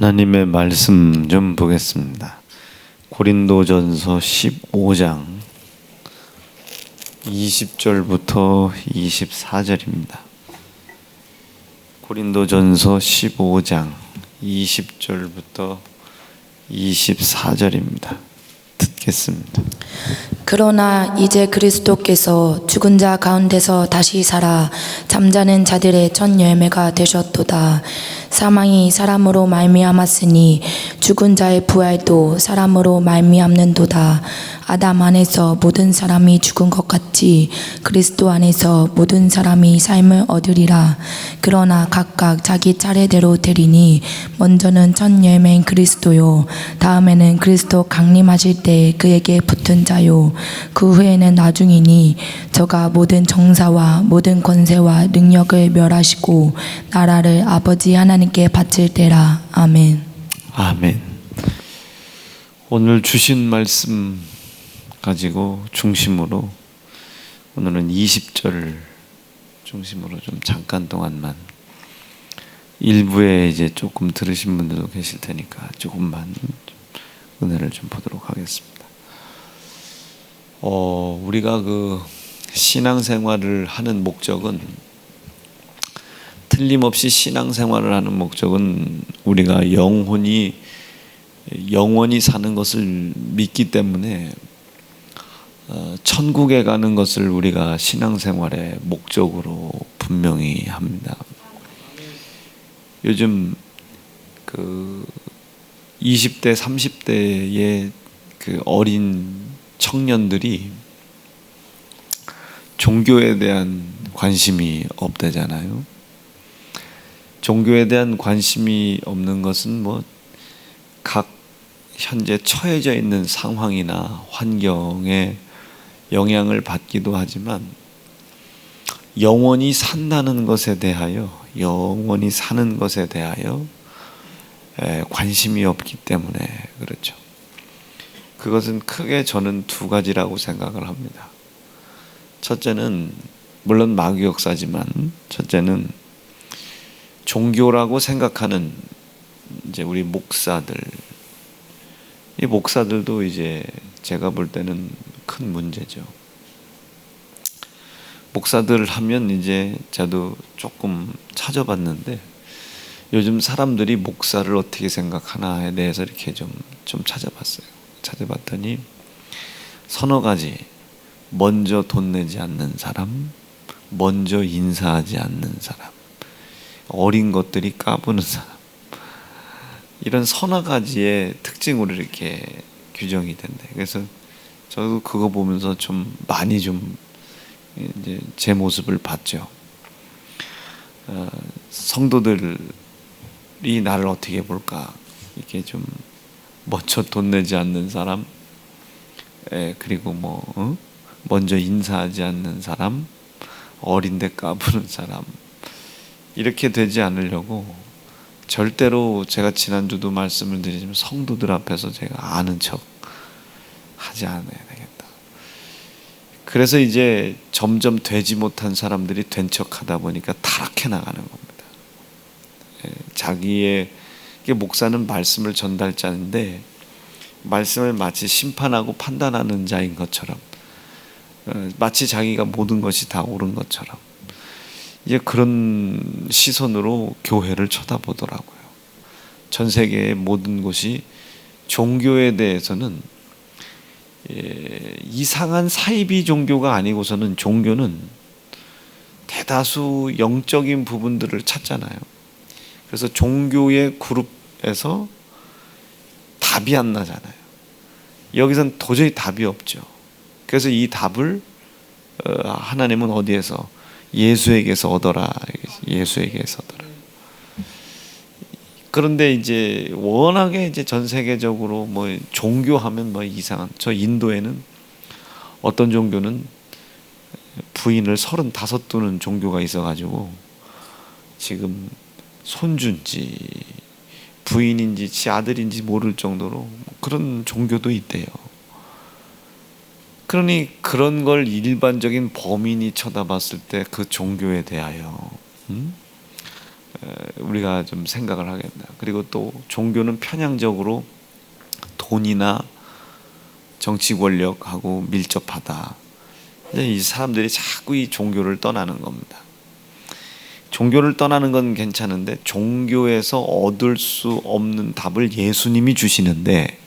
하나님의 말씀 좀 보겠습니다. 고린도전서 15장 20절부터 24절입니다. 고린도전서 15장 20절부터 24절입니다. 듣겠습니다. 그러나 이제 그리스도께서 죽은 자 가운데서 다시 살아 잠자는 자들의 첫 열매가 되셨도다. 사망이 사람으로 말미암았으니 죽은 자의 부활도 사람으로 말미암는도다. 아담 안에서 모든 사람이 죽은 것 같이 그리스도 안에서 모든 사람이 삶을 얻으리라. 그러나 각각 자기 차례대로 되리니 먼저는 첫 열매인 그리스도요, 다음에는 그리스도 강림하실 때 그에게 붙은 자요, 그 후에는 나중이니 저가 모든 정사와 모든 권세와 능력을 멸하시고 나라를 아버지 하나님께 바칠 때라. 아멘. 아멘. 오늘 주신 말씀 가지고 중심으로 오늘은 20절 중심으로 좀 잠깐 동안만, 일부에 이제 조금 들으신 분들도 계실 테니까 조금만 은혜를 좀 보도록 하겠습니다. 우리가 그 신앙생활을 하는 목적은, 틀림없이 신앙생활을 하는 목적은 우리가 영원히 사는 것을 믿기 때문에 천국에 가는 것을 우리가 신앙생활의 목적으로 분명히 합니다. 요즘 그 20대, 30대의 그 어린 청년들이 종교에 대한 관심이 없대잖아요. 종교에 대한 관심이 없는 것은 각 현재 처해져 있는 상황이나 환경에 영향을 받기도 하지만, 영원히 산다는 것에 대하여, 영원히 사는 것에 대하여 관심이 없기 때문에 그렇죠. 그것은 크게 저는 두 가지라고 생각을 합니다. 첫째는, 물론 마귀 역사지만, 첫째는 종교라고 생각하는 이제 우리 목사들, 이 목사들도 이제 제가 볼 때는 큰 문제죠. 목사들 하면 이제 저도 조금 찾아봤는데, 요즘 사람들이 목사를 어떻게 생각하나에 대해서 이렇게 좀 찾아봤어요. 찾아봤더니 서너 가지: 먼저 돈 내지 않는 사람, 먼저 인사하지 않는 사람, 어린 것들이 까부는 사람, 이런 서너 가지의 특징으로 이렇게 규정이 된대. 그래서 저도 그거 보면서 좀 많이 좀 이제 제 모습을 봤죠. 성도들이 나를 어떻게 볼까, 이렇게 좀 먼저 돈 내지 않는 사람, 그리고 먼저 인사하지 않는 사람, 어린데 까부는 사람, 이렇게 되지 않으려고 절대로, 제가 지난주도 말씀을 드리지만, 성도들 앞에서 제가 아는 척 하지 않아야 되겠다. 그래서 이제 점점 되지 못한 사람들이 된 척 하다 보니까 타락해 나가는 겁니다. 자기의, 목사는 말씀을 전달자인데 말씀을 마치 심판하고 판단하는 자인 것처럼, 마치 자기가 모든 것이 다 옳은 것처럼, 이제 그런 시선으로 교회를 쳐다보더라고요. 전 세계의 모든 곳이 종교에 대해서는 이상한 사이비 종교가 아니고서는, 종교는 대다수 영적인 부분들을 찾잖아요. 그래서 종교의 그룹에서 답이 안 나잖아요. 여기선 도저히 답이 없죠. 그래서 이 답을 하나님은 어디에서? 예수에게서 얻어라. 예수에게서 얻어라. 그런데 이제 워낙에 이제 전 세계적으로 종교하면 이상한, 저 인도에는 어떤 종교는 부인을 35 두는 종교가 있어가지고 지금 손주인지 부인인지 지 아들인지 모를 정도로 그런 종교도 있대요. 그러니 그런 걸 일반적인 범인이 쳐다봤을 때 그 종교에 대하여 우리가 좀 생각을 하겠다. 그리고 또 종교는 편향적으로 돈이나 정치 권력하고 밀접하다. 이 사람들이 자꾸 이 종교를 떠나는 겁니다. 종교를 떠나는 건 괜찮은데 종교에서 얻을 수 없는 답을 예수님이 주시는데,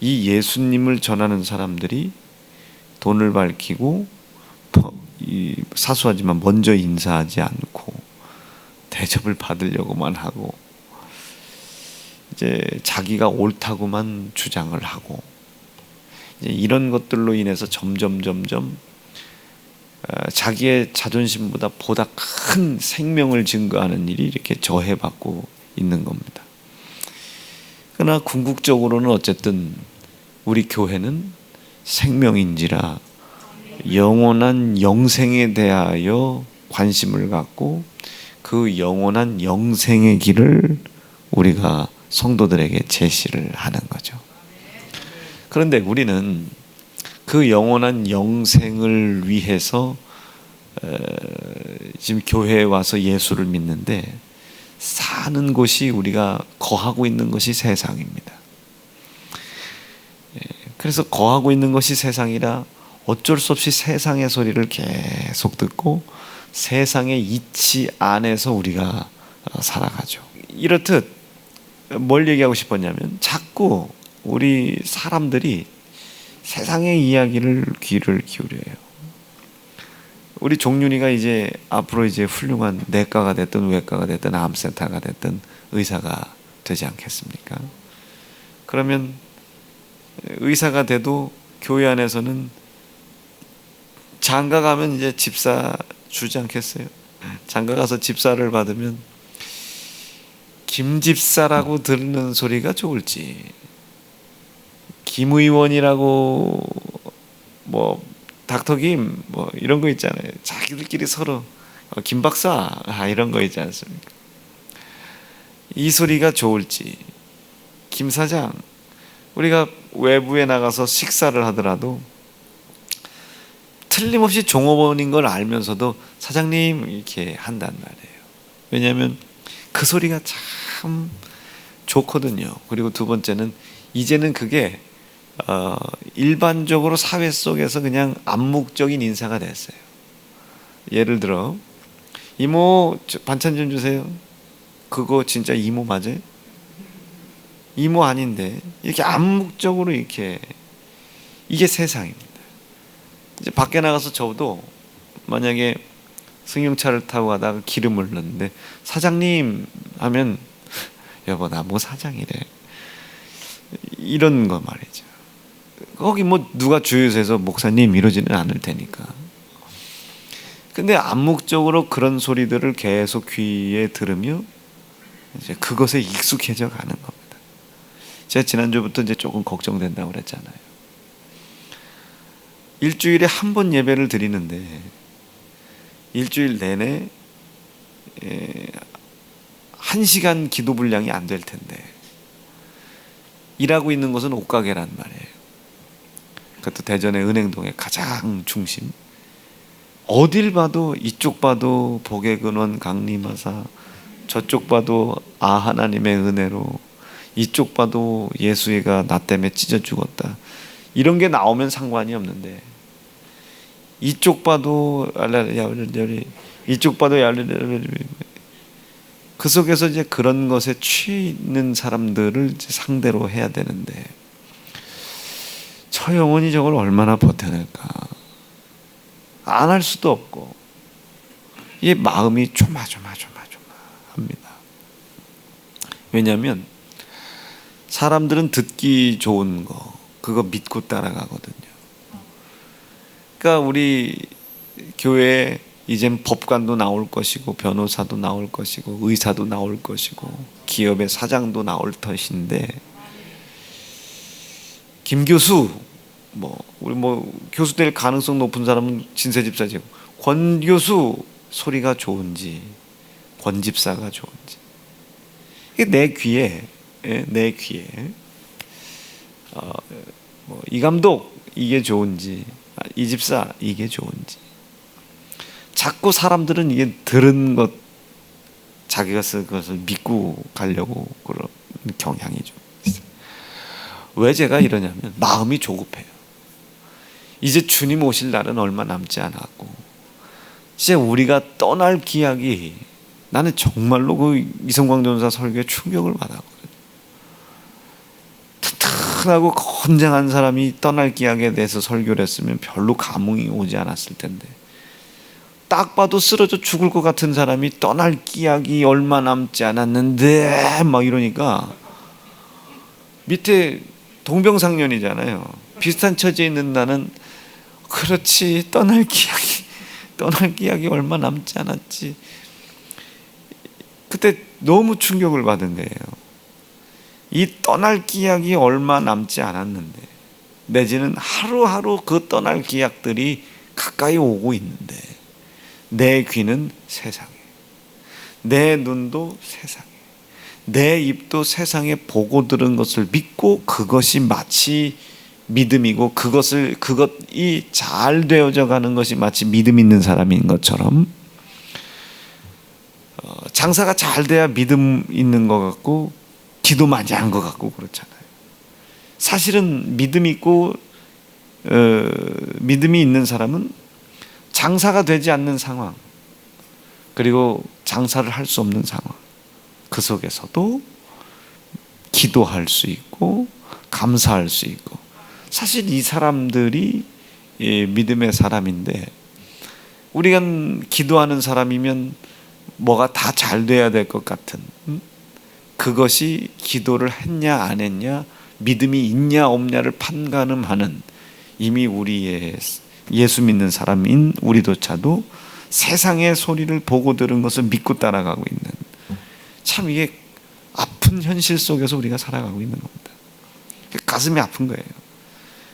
이 예수님을 전하는 사람들이 돈을 밝히고 사소하지만 먼저 인사하지 않고 대접을 받으려고만 하고 이제 자기가 옳다고만 주장을 하고, 이제 이런 것들로 인해서 점점 자기의 자존심보다 보다 큰 생명을 증거하는 일이 이렇게 저해받고 있는 겁니다. 그러나 궁극적으로는 어쨌든 우리 교회는 생명인지라 영원한 영생에 대하여 관심을 갖고 그 영원한 영생의 길을 우리가 성도들에게 제시를 하는 거죠. 그런데 우리는 그 영원한 영생을 위해서 지금 교회에 와서 예수를 믿는데, 사는 곳이, 우리가 거하고 있는 것이 세상입니다. 그래서 거하고 있는 것이 세상이라 어쩔 수 없이 세상의 소리를 계속 듣고 세상의 이치 안에서 우리가 살아가죠. 이렇듯 뭘 얘기하고 싶었냐면, 자꾸 우리 사람들이 세상의 이야기를 귀를 기울여요. 우리 종윤이가 이제 앞으로 이제 훌륭한 내과가 됐든 외과가 됐든 암센터가 됐든 의사가 되지 않겠습니까? 그러면 의사가 돼도 교회 안에서는 장가 가면 이제 집사 주지 않겠어요? 장가 가서 집사를 받으면 김집사라고 듣는 소리가 좋을지, 김의원이라고, 뭐 닥터김 뭐 이런 거 있잖아요. 자기들끼리 서로 김박사 이런 거 있지 않습니까? 이 소리가 좋을지, 김사장, 우리가 외부에 나가서 식사를 하더라도 틀림없이 종업원인 걸 알면서도 사장님 이렇게 한단 말이에요. 왜냐하면 그 소리가 참 좋거든요. 그리고 두 번째는 이제는 그게 일반적으로 사회 속에서 그냥 암묵적인 인사가 됐어요. 예를 들어, 이모 반찬 좀 주세요. 그거 진짜 이모 맞아요? 이모 아닌데, 이렇게 암묵적으로 이렇게, 이게 세상입니다. 이제 밖에 나가서 저도 만약에 승용차를 타고 가다가 기름을 넣는데 사장님 하면 여보 나 뭐 사장이래, 이런 거 말이죠. 거기 뭐 누가 주유소에서 목사님 이러지는 않을 테니까. 근데 암묵적으로 그런 소리들을 계속 귀에 들으며 이제 그것에 익숙해져 가는 겁니다. 제가 지난주부터 이제 조금 걱정된다고 그랬잖아요. 일주일에 한 번 예배를 드리는데 일주일 내내 1시간 기도 분량이 안 될 텐데 일하고 있는 곳은 옷가게란 말이에요. 그것도 대전의 은행동의 가장 중심. 어딜 봐도, 이쪽 봐도 복의 근원 강림하사, 저쪽 봐도 하나님의 은혜로, 이쪽 봐도 예수가 나 때문에 찢어 죽었다, 이런 게 나오면 상관이 없는데, 이쪽 봐도 이쪽 봐도 그 속에서 이제 그런 것에 취해 있는 사람들을 이제 상대로 해야 되는데, 저 영혼이 저걸 얼마나 버텨낼까? 안 할 수도 없고, 이 마음이 조마조마합니다. 왜냐하면 사람들은 듣기 좋은 거 그거 믿고 따라가거든요. 그러니까 우리 교회에 이젠 법관도 나올 것이고 변호사도 나올 것이고 의사도 나올 것이고 기업의 사장도 나올 것인데, 김 교수 우리 교수 될 가능성 높은 사람은 진세 집사지고, 권 교수 소리가 좋은지 권 집사가 좋은지, 이게 내 귀에 이 감독 이게 좋은지, 이 집사 이게 좋은지, 자꾸 사람들은 이게 들은 것 자기가 쓴 것을 믿고 가려고 그런 경향이 좀 있어요. 왜 제가 이러냐면 마음이 조급해요. 이제 주님 오실 날은 얼마 남지 않았고 이제 우리가 떠날 기약이, 나는 정말로 그 이성광 전사 설교에 충격을 받았거든요. 튼튼하고 건장한 사람이 떠날 기약에 대해서 설교를 했으면 별로 감흥이 오지 않았을 텐데, 딱 봐도 쓰러져 죽을 것 같은 사람이 떠날 기약이 얼마 남지 않았는데 막 이러니까, 밑에 동병상련이잖아요. 비슷한 처지에 있는 나는 그렇지, 떠날 기약이 얼마 남지 않았지. 그때 너무 충격을 받은 거예요. 이 떠날 기약이 얼마 남지 않았는데, 내지는 하루하루 그 떠날 기약들이 가까이 오고 있는데, 내 귀는 세상에, 내 눈도 세상에, 내 입도 세상에 보고 들은 것을 믿고 그것이 마치 믿음이고, 그것이 잘 되어져 가는 것이 마치 믿음 있는 사람인 것처럼, 장사가 잘 돼야 믿음 있는 것 같고 기도 많이 한 것 같고 그렇잖아요. 사실은 믿음 있고 믿음이 있는 사람은 장사가 되지 않는 상황, 그리고 장사를 할 수 없는 상황, 그 속에서도 기도할 수 있고 감사할 수 있고, 사실 이 사람들이 믿음의 사람인데, 우리가 기도하는 사람이면 뭐가 다 잘 돼야 될 것 같은, 그것이 기도를 했냐 안 했냐, 믿음이 있냐 없냐를 판가름하는, 이미 우리의 예수 믿는 사람인 우리조차도 세상의 소리를 보고 들은 것을 믿고 따라가고 있는, 참 이게 아픈 현실 속에서 우리가 살아가고 있는 겁니다. 가슴이 아픈 거예요.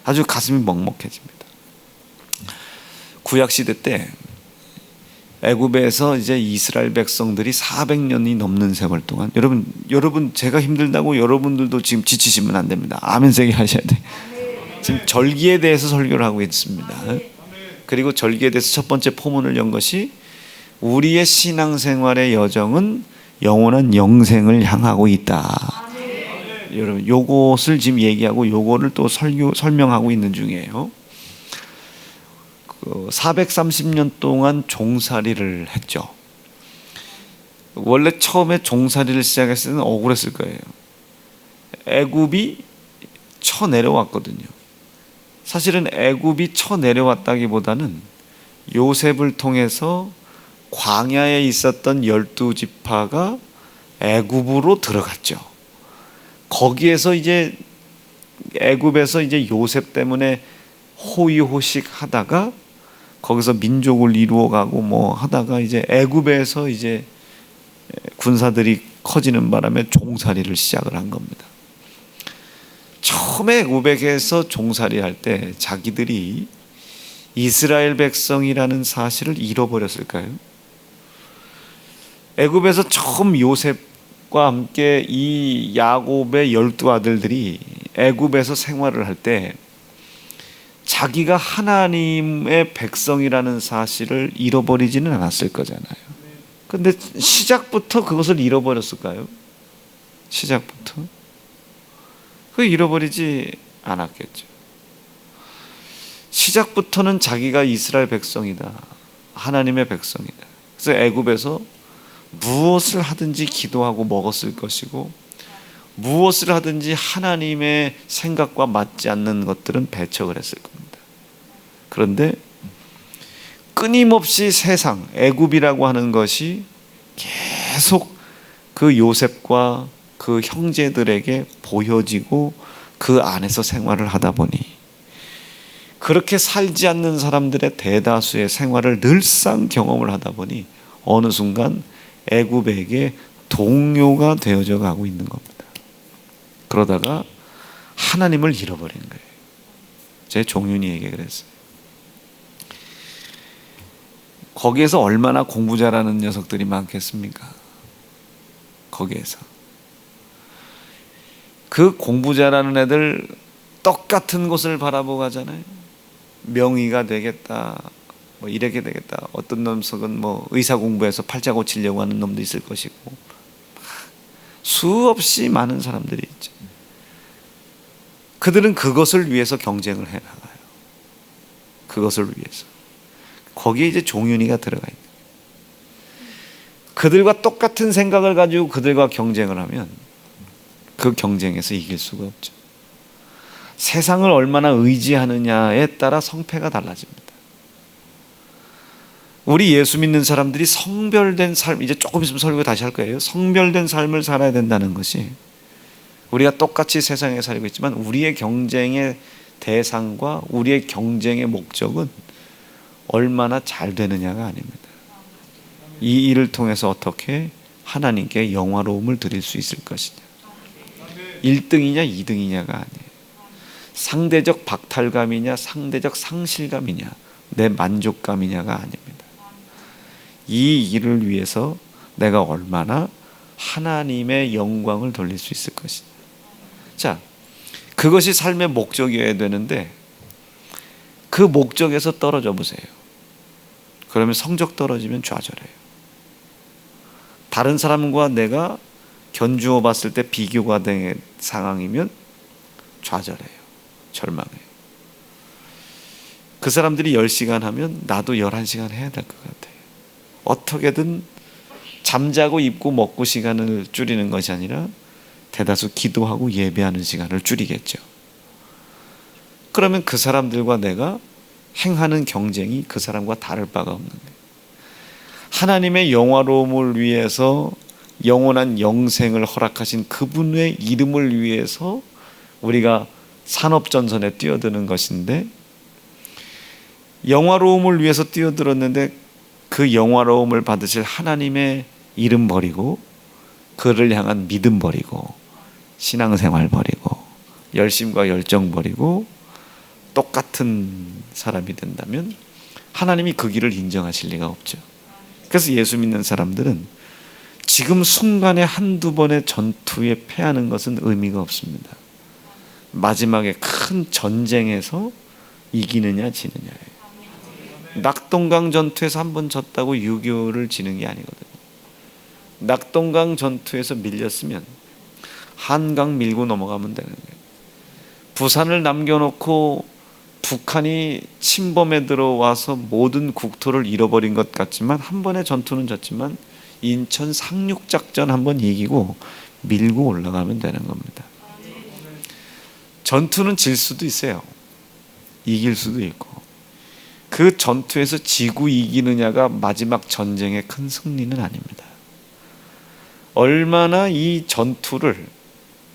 아주 가슴이 먹먹해집니다. 구약시대 때 애굽에서 이제 이스라엘 백성들이 400년이 넘는 세월 동안, 여러분 제가 힘들다고 여러분들도 지금 지치시면 안 됩니다. 아멘 세게 하셔야 돼. 지금 절기에 대해서 설교를 하고 있습니다. 그리고 절기에 대해서 첫 번째 포문을 연 것이, 우리의 신앙생활의 여정은 영원한 영생을 향하고 있다. 여러분, 요것을 지금 얘기하고 요거를 또 설명하고 있는 중이에요. 430년 동안 종살이를 했죠. 원래 처음에 종살이를 시작했을 때는 억울했을 거예요. 애굽이 쳐 내려왔거든요. 사실은 애굽이 쳐 내려왔다기보다는 요셉을 통해서 광야에 있었던 12지파가 애굽으로 들어갔죠. 거기에서 이제 애굽에서 이제 요셉 때문에 호의호식 하다가 거기서 민족을 이루어가고 뭐 하다가 이제 애굽에서 이제 군사들이 커지는 바람에 종살이를 시작을 한 겁니다. 처음에 애굽에서 종살이 할 때 자기들이 이스라엘 백성이라는 사실을 잃어버렸을까요? 애굽에서 처음 요셉과 함께 이 야곱의 12아들들이 애굽에서 생활을 할 때 자기가 하나님의 백성이라는 사실을 잃어버리지는 않았을 거잖아요. 근데 시작부터 그것을 잃어버렸을까요? 시작부터? 그거 잃어버리지 않았겠죠. 시작부터는 자기가 이스라엘 백성이다, 하나님의 백성이다. 그래서 애굽에서 무엇을 하든지 기도하고 먹었을 것이고, 무엇을 하든지 하나님의 생각과 맞지 않는 것들은 배척을 했을 겁니다. 그런데 끊임없이 세상, 애굽이라고 하는 것이 계속 그 요셉과 그 형제들에게 보여지고 그 안에서 생활을 하다 보니, 그렇게 살지 않는 사람들의 대다수의 생활을 늘상 경험을 하다 보니 어느 순간 애굽에게 동료가 되어져 가고 있는 겁니다. 그러다가 하나님을 잃어버린 거예요. 제 종윤이에게 그랬어요. 거기에서 얼마나 공부 잘하는 녀석들이 많겠습니까? 거기에서 그 공부 잘하는 애들 똑같은 곳을 바라보고 가잖아요. 명의가 되겠다, 뭐 이렇게 되겠다. 어떤 놈석은 뭐 의사 공부해서 팔자 고치려고 하는 놈도 있을 것이고, 수없이 많은 사람들이 있죠. 그들은 그것을 위해서 경쟁을 해나가요. 그것을 위해서. 거기에 이제 종윤이가 들어가 있는 거예요. 그들과 똑같은 생각을 가지고 그들과 경쟁을 하면 그 경쟁에서 이길 수가 없죠. 세상을 얼마나 의지하느냐에 따라 성패가 달라집니다. 우리 예수 믿는 사람들이 성별된 삶, 이제 조금 있으면 설교 다시 할 거예요. 성별된 삶을 살아야 된다는 것이, 우리가 똑같이 세상에 살고 있지만 우리의 경쟁의 대상과 우리의 경쟁의 목적은 얼마나 잘 되느냐가 아닙니다. 이 일을 통해서 어떻게 하나님께 영화로움을 드릴 수 있을 것이냐, 1등이냐 2등이냐가 아니에요. 상대적 박탈감이냐 상대적 상실감이냐 내 만족감이냐가 아닙니다. 이 일을 위해서 내가 얼마나 하나님의 영광을 돌릴 수 있을 것이냐. 자, 그것이 삶의 목적이어야 되는데 그 목적에서 떨어져 보세요. 그러면 성적 떨어지면 좌절해요. 다른 사람과 내가 견주어 봤을 때 비교가 된 상황이면 좌절해요. 절망해요. 그 사람들이 10시간 하면 나도 11시간 해야 될 것 같아요. 어떻게든 잠자고 입고 먹고 시간을 줄이는 것이 아니라 대다수 기도하고 예배하는 시간을 줄이겠죠. 그러면 그 사람들과 내가 행하는 경쟁이 그 사람과 다를 바가 없는 거예요. 하나님의 영화로움을 위해서 영원한 영생을 허락하신 그분의 이름을 위해서 우리가 산업전선에 뛰어드는 것인데, 영화로움을 위해서 뛰어들었는데 그 영화로움을 받으실 하나님의 이름 버리고 그를 향한 믿음 버리고 신앙생활 버리고 열심과 열정 버리고 똑같은 사람이 된다면 하나님이 그 길을 인정하실 리가 없죠. 그래서 예수 믿는 사람들은 지금 순간에 한두 번의 전투에 패하는 것은 의미가 없습니다. 마지막에 큰 전쟁에서 이기느냐 지느냐예요. 낙동강 전투에서 한 번 졌다고 6.25를 지는 게 아니거든요. 낙동강 전투에서 밀렸으면 한강 밀고 넘어가면 되는 거예요. 부산을 남겨놓고 북한이 침범에 들어와서 모든 국토를 잃어버린 것 같지만 한 번의 전투는 졌지만 인천 상륙작전 한 번 이기고 밀고 올라가면 되는 겁니다. 전투는 질 수도 있어요. 이길 수도 있고. 그 전투에서 지고 이기느냐가 마지막 전쟁의 큰 승리는 아닙니다. 얼마나 이 전투를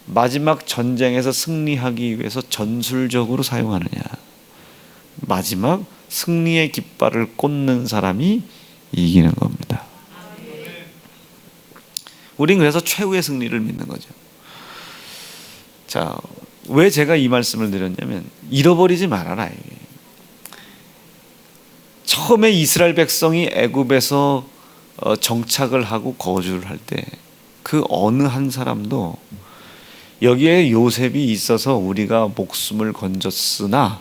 마지막 전쟁에서 승리하기 위해서 전술적으로 사용하느냐, 마지막 승리의 깃발을 꽂는 사람이 이기는 겁니다. 우린 그래서 최후의 승리를 믿는 거죠. 자, 왜 제가 이 말씀을 드렸냐면 잃어버리지 말아라. 처음에 이스라엘 백성이 애굽에서 정착을 하고 거주를 할 때 그 어느 한 사람도 여기에 요셉이 있어서 우리가 목숨을 건졌으나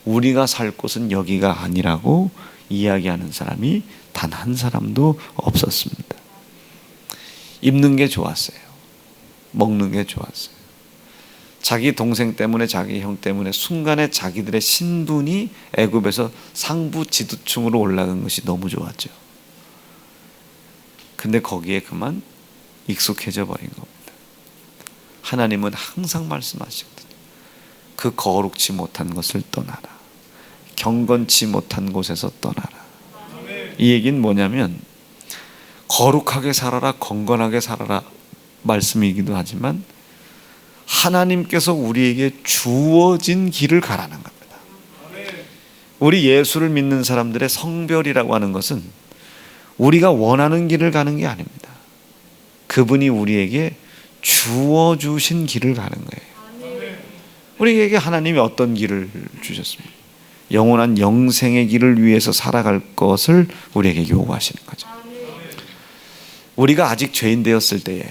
우리가 살 곳은 여기가 아니라고 이야기하는 사람이 단 한 사람도 없었습니다. 입는 게 좋았어요. 먹는 게 좋았어요. 자기 동생 때문에 자기 형 때문에 순간에 자기들의 신분이 애굽에서 상부 지도층으로 올라간 것이 너무 좋았죠. 근데 거기에 그만 익숙해져 버린 겁니다. 하나님은 항상 말씀하시거든요. 그 거룩지 못한 것을 떠나라. 경건치 못한 곳에서 떠나라. 이 얘기는 뭐냐면 거룩하게 살아라, 건건하게 살아라 말씀이기도 하지만 하나님께서 우리에게 주어진 길을 가라는 겁니다. 우리 예수를 믿는 사람들의 성별이라고 하는 것은 우리가 원하는 길을 가는 게 아닙니다. 그분이 우리에게 주어주신 길을 가는 거예요. 우리에게 하나님이 어떤 길을 주셨습니까? 영원한 영생의 길을 위해서 살아갈 것을 우리에게 요구하시는 거죠. 우리가 아직 죄인 되었을 때에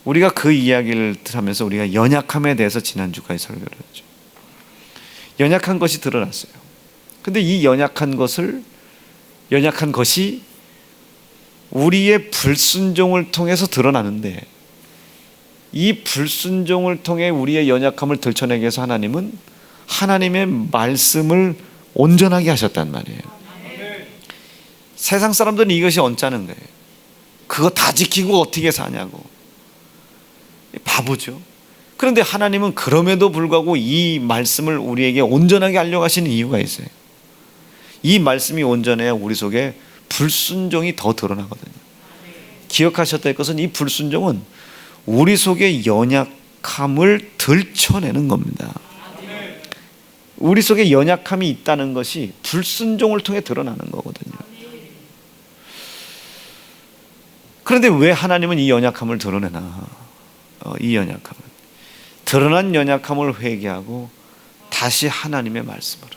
우리가 그 이야기를 하면서 우리가 연약함에 대해서 지난주까지 설교를 했죠. 연약한 것이 드러났어요. 근데 이 연약한 것이 우리의 불순종을 통해서 드러나는데, 이 불순종을 통해 우리의 연약함을 들춰내기 위해서 하나님은 하나님의 말씀을 온전하게 하셨단 말이에요. 세상 사람들은 이것이 언짢은 거예요. 그거 다 지키고 어떻게 사냐고. 바보죠. 그런데 하나님은 그럼에도 불구하고 이 말씀을 우리에게 온전하게 알려고 하시는 이유가 있어요. 이 말씀이 온전해야 우리 속에 불순종이 더 드러나거든요. 기억하셔야 될 것은, 이 불순종은 우리 속의 연약함을 들춰내는 겁니다. 우리 속에 연약함이 있다는 것이 불순종을 통해 드러나는 거거든요. 그런데 왜 하나님은 이 연약함을 드러내나? 이 연약함은 드러난 연약함을 회개하고 다시 하나님의 말씀으로,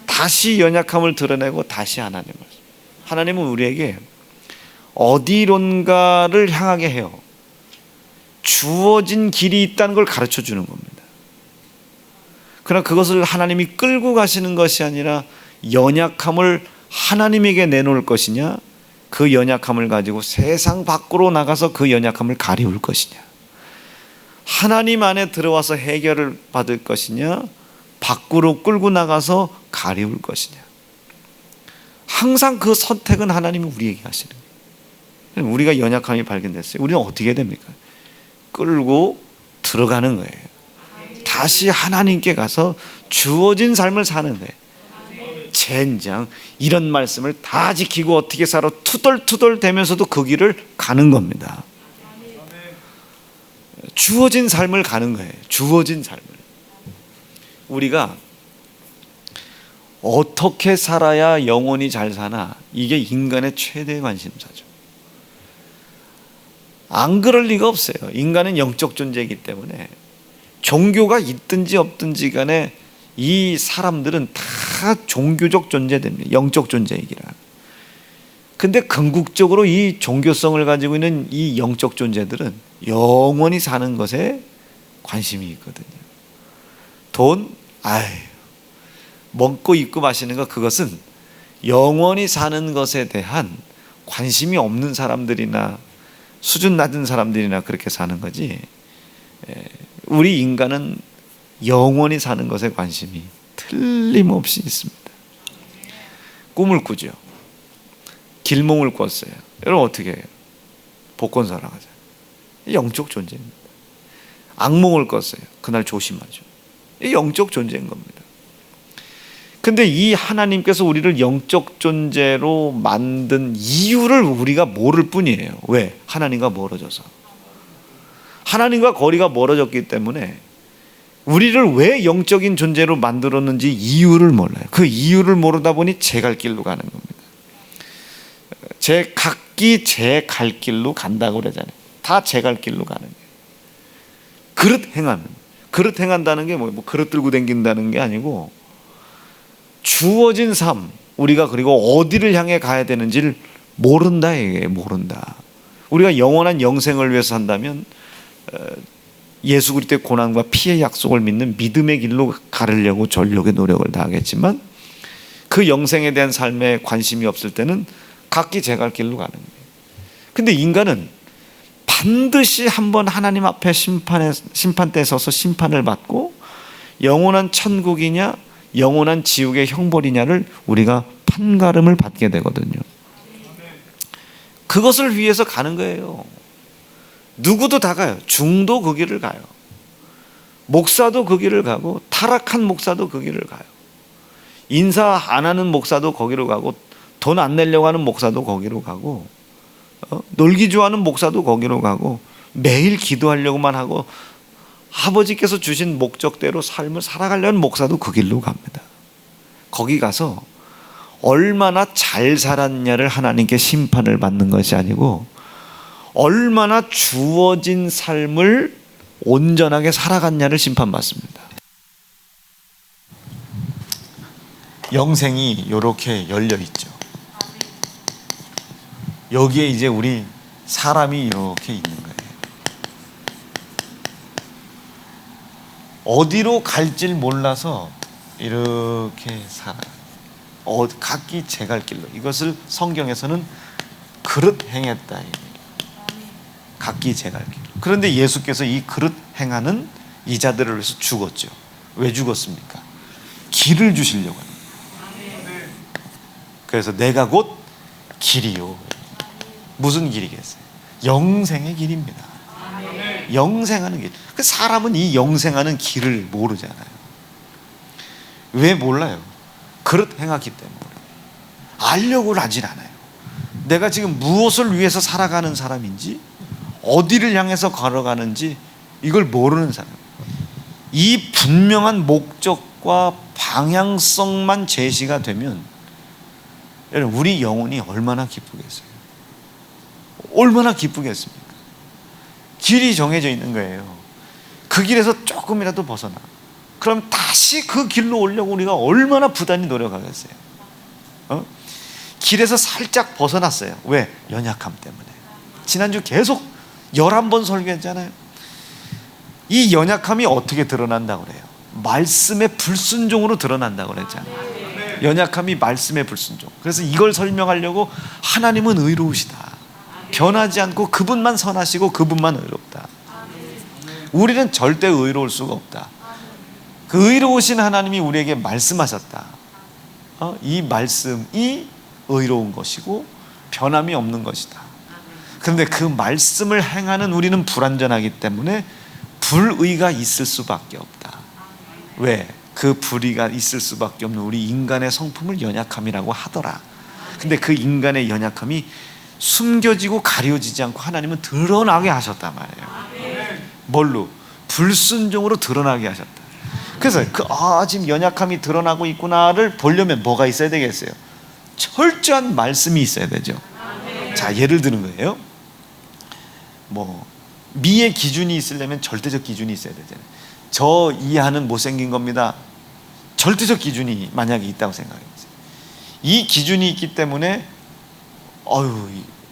다시 연약함을 드러내고 다시 하나님의 말씀. 하나님은 우리에게 어디론가를 향하게 해요. 주어진 길이 있다는 걸 가르쳐 주는 겁니다. 그러나 그것을 하나님이 끌고 가시는 것이 아니라, 연약함을 하나님에게 내놓을 것이냐, 그 연약함을 가지고 세상 밖으로 나가서 그 연약함을 가리울 것이냐, 하나님 안에 들어와서 해결을 받을 것이냐, 밖으로 끌고 나가서 가리울 것이냐. 항상 그 선택은 하나님이 우리에게 하시는 거예요. 우리가 연약함이 발견됐어요. 우리는 어떻게 됩니까? 끌고 들어가는 거예요. 다시 하나님께 가서 주어진 삶을 사는 거예요. 젠장, 이런 말씀을 다 지키고 어떻게 살아 투덜투덜 대면서도 그 길을 가는 겁니다. 주어진 삶을 가는 거예요. 주어진 삶을. 우리가 어떻게 살아야 영혼이 잘 사나, 이게 인간의 최대 관심사죠. 안 그럴 리가 없어요. 인간은 영적 존재이기 때문에 종교가 있든지 없든지 간에 이 사람들은 다 종교적 존재됩니다. 영적 존재이기라. 근데 궁극적으로 이 종교성을 가지고 있는 이 영적 존재들은 영원히 사는 것에 관심이 있거든요. 돈, 먹고 입고 마시는 것, 그것은 영원히 사는 것에 대한 관심이 없는 사람들이나 수준 낮은 사람들이나 그렇게 사는 거지, 우리 인간은 영원히 사는 것에 관심이 틀림없이 있습니다. 꿈을 꾸죠. 길몽을 꿨어요. 여러분 어떻게 해요? 복권 사러 가자. 영적 존재입니다. 악몽을 꿨어요. 그날 조심하죠. 이 영적 존재인 겁니다. 근데 이 하나님께서 우리를 영적 존재로 만든 이유를 우리가 모를 뿐이에요. 왜? 하나님과 멀어져서. 하나님과 거리가 멀어졌기 때문에 우리를 왜 영적인 존재로 만들었는지 이유를 몰라요. 그 이유를 모르다 보니 제 갈 길로 가는 겁니다. 각기 제 갈 길로 간다고 그러잖아요. 다 제 갈 길로 가는 거예요. 그릇 행한다는 게 뭐 그릇 들고 다닌다는 게 아니고, 주어진 삶, 우리가 그리고 어디를 향해 가야 되는지를 모른다, 이게 모른다. 우리가 영원한 영생을 위해서 산다면 예수 그리스도의 고난과 피의 약속을 믿는 믿음의 길로 가르려고 전력의 노력을 다하겠지만, 그 영생에 대한 삶에 관심이 없을 때는 각기 제 갈 길로 가는 거예요. 근데 인간은 반드시 한번 하나님 앞에 심판대에 서서 심판을 받고, 영원한 천국이냐 영원한 지옥의 형벌이냐를 우리가 판가름을 받게 되거든요. 그것을 위해서 가는 거예요. 누구도 다 가요. 중도 그 길을 가요. 목사도 그 길을 가고, 타락한 목사도 그 길을 가요. 인사 안 하는 목사도 거기로 가고, 돈 안 내려고 하는 목사도 거기로 가고, 놀기 좋아하는 목사도 거기로 가고, 매일 기도하려고만 하고 아버지께서 주신 목적대로 삶을 살아가려는 목사도 그 길로 갑니다. 거기 가서 얼마나 잘 살았냐를 하나님께 심판을 받는 것이 아니고, 얼마나 주어진 삶을 온전하게 살아갔냐를 심판받습니다. 영생이 이렇게 열려 있죠. 여기에 이제 우리 사람이 이렇게 있는 거예요. 어디로 갈지 몰라서 이렇게 살아요. 각기 제 갈 길로. 이것을 성경에서는 그릇 행했다. 각기 제 갈 길. 그런데 예수께서 이 그릇 행하는 이 자들을 위해서 죽었죠. 왜 죽었습니까? 길을 주시려고 합니다. 그래서 내가 곧 길이요. 무슨 길이겠어요? 영생의 길입니다. 영생하는 길. 그 사람은 이 영생하는 길을 모르잖아요. 왜 몰라요? 그릇 행하기 때문에. 알려고 하진 않아요. 내가 지금 무엇을 위해서 살아가는 사람인지, 어디를 향해서 걸어가는지 이걸 모르는 사람. 이 분명한 목적과 방향성만 제시가 되면 여러분, 우리 영혼이 얼마나 기쁘겠어요? 얼마나 기쁘겠습니까? 길이 정해져 있는 거예요. 그 길에서 조금이라도 벗어나. 그럼 다시 그 길로 오려고 우리가 얼마나 부단히 노력하겠어요? 길에서 살짝 벗어났어요. 왜? 연약함 때문에. 지난주 계속 11번 설교했잖아요. 이 연약함이 어떻게 드러난다고 그래요? 말씀의 불순종으로 드러난다고 그랬잖아요. 연약함이 말씀의 불순종. 그래서 이걸 설명하려고 하나님은 의로우시다. 변하지 않고 그분만 선하시고 그분만 의롭다. 우리는 절대 의로울 수가 없다. 그 의로우신 하나님이 우리에게 말씀하셨다. 이 말씀이 의로운 것이고 변함이 없는 것이다. 그런데 그 말씀을 행하는 우리는 불완전하기 때문에 불의가 있을 수밖에 없다. 왜? 그 불의가 있을 수밖에 없는 우리 인간의 성품을 연약함이라고 하더라. 근데 그 인간의 연약함이 숨겨지고 가려지지 않고 하나님은 드러나게 하셨단 말이에요. 뭘로? 불순종으로 드러나게 하셨다. 그래서 지금 연약함이 드러나고 있구나를 보려면 뭐가 있어야 되겠어요? 철저한 말씀이 있어야 되죠. 자, 예를 드는 거예요. 미의 기준이 있으려면 절대적 기준이 있어야 되잖아요. 저 이하는 못생긴 겁니다. 절대적 기준이 만약에 있다고 생각해보세요. 이 기준이 있기 때문에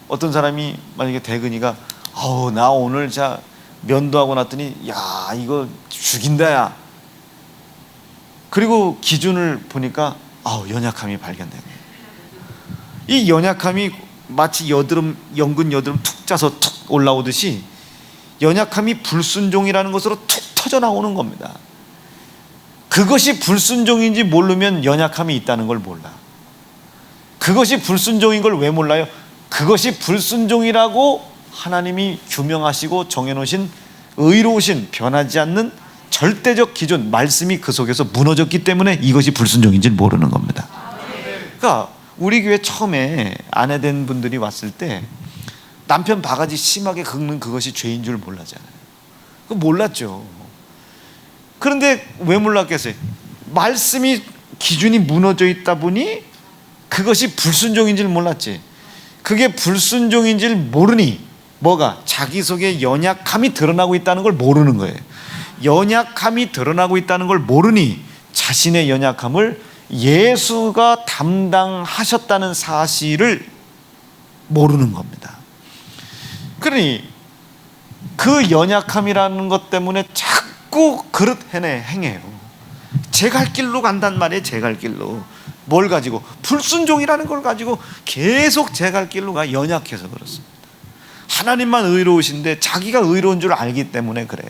어떤 사람이 만약에 대근이가 나 오늘 면도하고 났더니 야 이거 죽인다 야. 그리고 기준을 보니까 연약함이 발견된 거예요. 이 연약함이 마치 연근 여드름 툭 짜서 툭 올라오듯이 연약함이 불순종이라는 것으로 툭 터져 나오는 겁니다. 그것이 불순종인지 모르면 연약함이 있다는 걸 몰라. 그것이 불순종인 걸 왜 몰라요? 그것이 불순종이라고 하나님이 규명하시고 정해놓으신 의로우신 변하지 않는 절대적 기준 말씀이 그 속에서 무너졌기 때문에 이것이 불순종인지 모르는 겁니다. 그러니까 우리 교회 처음에 아내된 분들이 왔을 때 남편 바가지 심하게 긁는 그것이 죄인 줄 몰랐잖아요. 그거 몰랐죠. 그런데 왜 몰랐겠어요? 말씀이 기준이 무너져 있다 보니 그것이 불순종인 줄 몰랐지. 그게 불순종인 줄 모르니 뭐가? 자기 속에 연약함이 드러나고 있다는 걸 모르는 거예요. 연약함이 드러나고 있다는 걸 모르니 자신의 연약함을 예수가 담당하셨다는 사실을 모르는 겁니다. 그러니 그 연약함이라는 것 때문에 자꾸 그릇 행해요. 제 갈 길로 간단 말이에요. 제 갈 길로. 뭘 가지고? 불순종이라는 걸 가지고 계속 제 갈 길로 가. 연약해서 그렇습니다. 하나님만 의로우신데 자기가 의로운 줄 알기 때문에 그래요.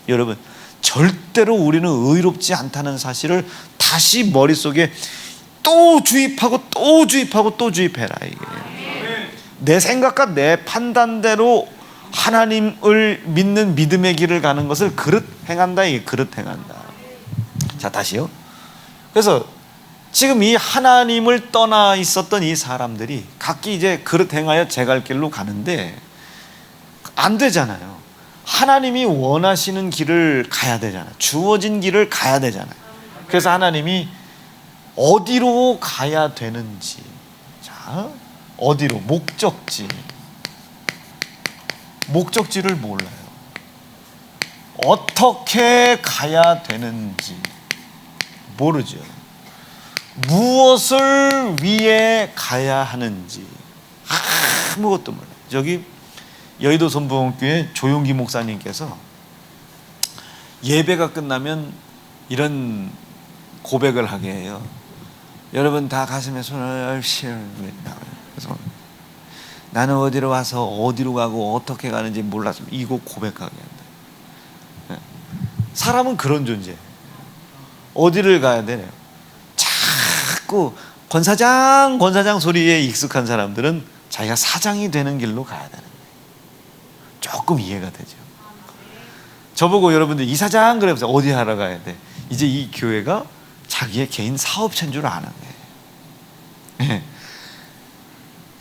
여러분, 절대로 우리는 의롭지 않다는 사실을 다시 머릿속에 또 주입하고 또 주입하고 또 주입해라. 이게 내 생각과 내 판단대로 하나님을 믿는 믿음의 길을 가는 것을 그릇 행한다. 이게 그릇 행한다. 자, 다시요. 그래서 지금 이 하나님을 떠나 있었던 이 사람들이 각기 이제 그릇 행하여 제 갈 길로 가는데 안 되잖아요. 하나님이 원하시는 길을 가야 되잖아요. 주어진 길을 가야 되잖아요. 그래서 하나님이 어디로 가야 되는지, 자, 어디로? 목적지를 몰라요. 어떻게 가야 되는지 모르죠. 무엇을 위해 가야 하는지 아무것도 몰라요. 저기 여의도 선부원교회 조용기 목사님께서 예배가 끝나면 이런 고백을 하게 해요. 여러분 다 가슴에 손을 그래서 나는 어디로 와서 어디로 가고 어떻게 가는지 몰라서 이거 고백하게 한다. 사람은 그런 존재예요. 어디를 가야 되나요? 자꾸 권사장 소리에 익숙한 사람들은 자기가 사장이 되는 길로 가야 되는 거예요. 조금 이해가 되죠. 저보고 여러분들 이사장 그래서 어디 하러 가야 돼? 이제 이 교회가 자기의 개인 사업체인 줄 아는 거예요.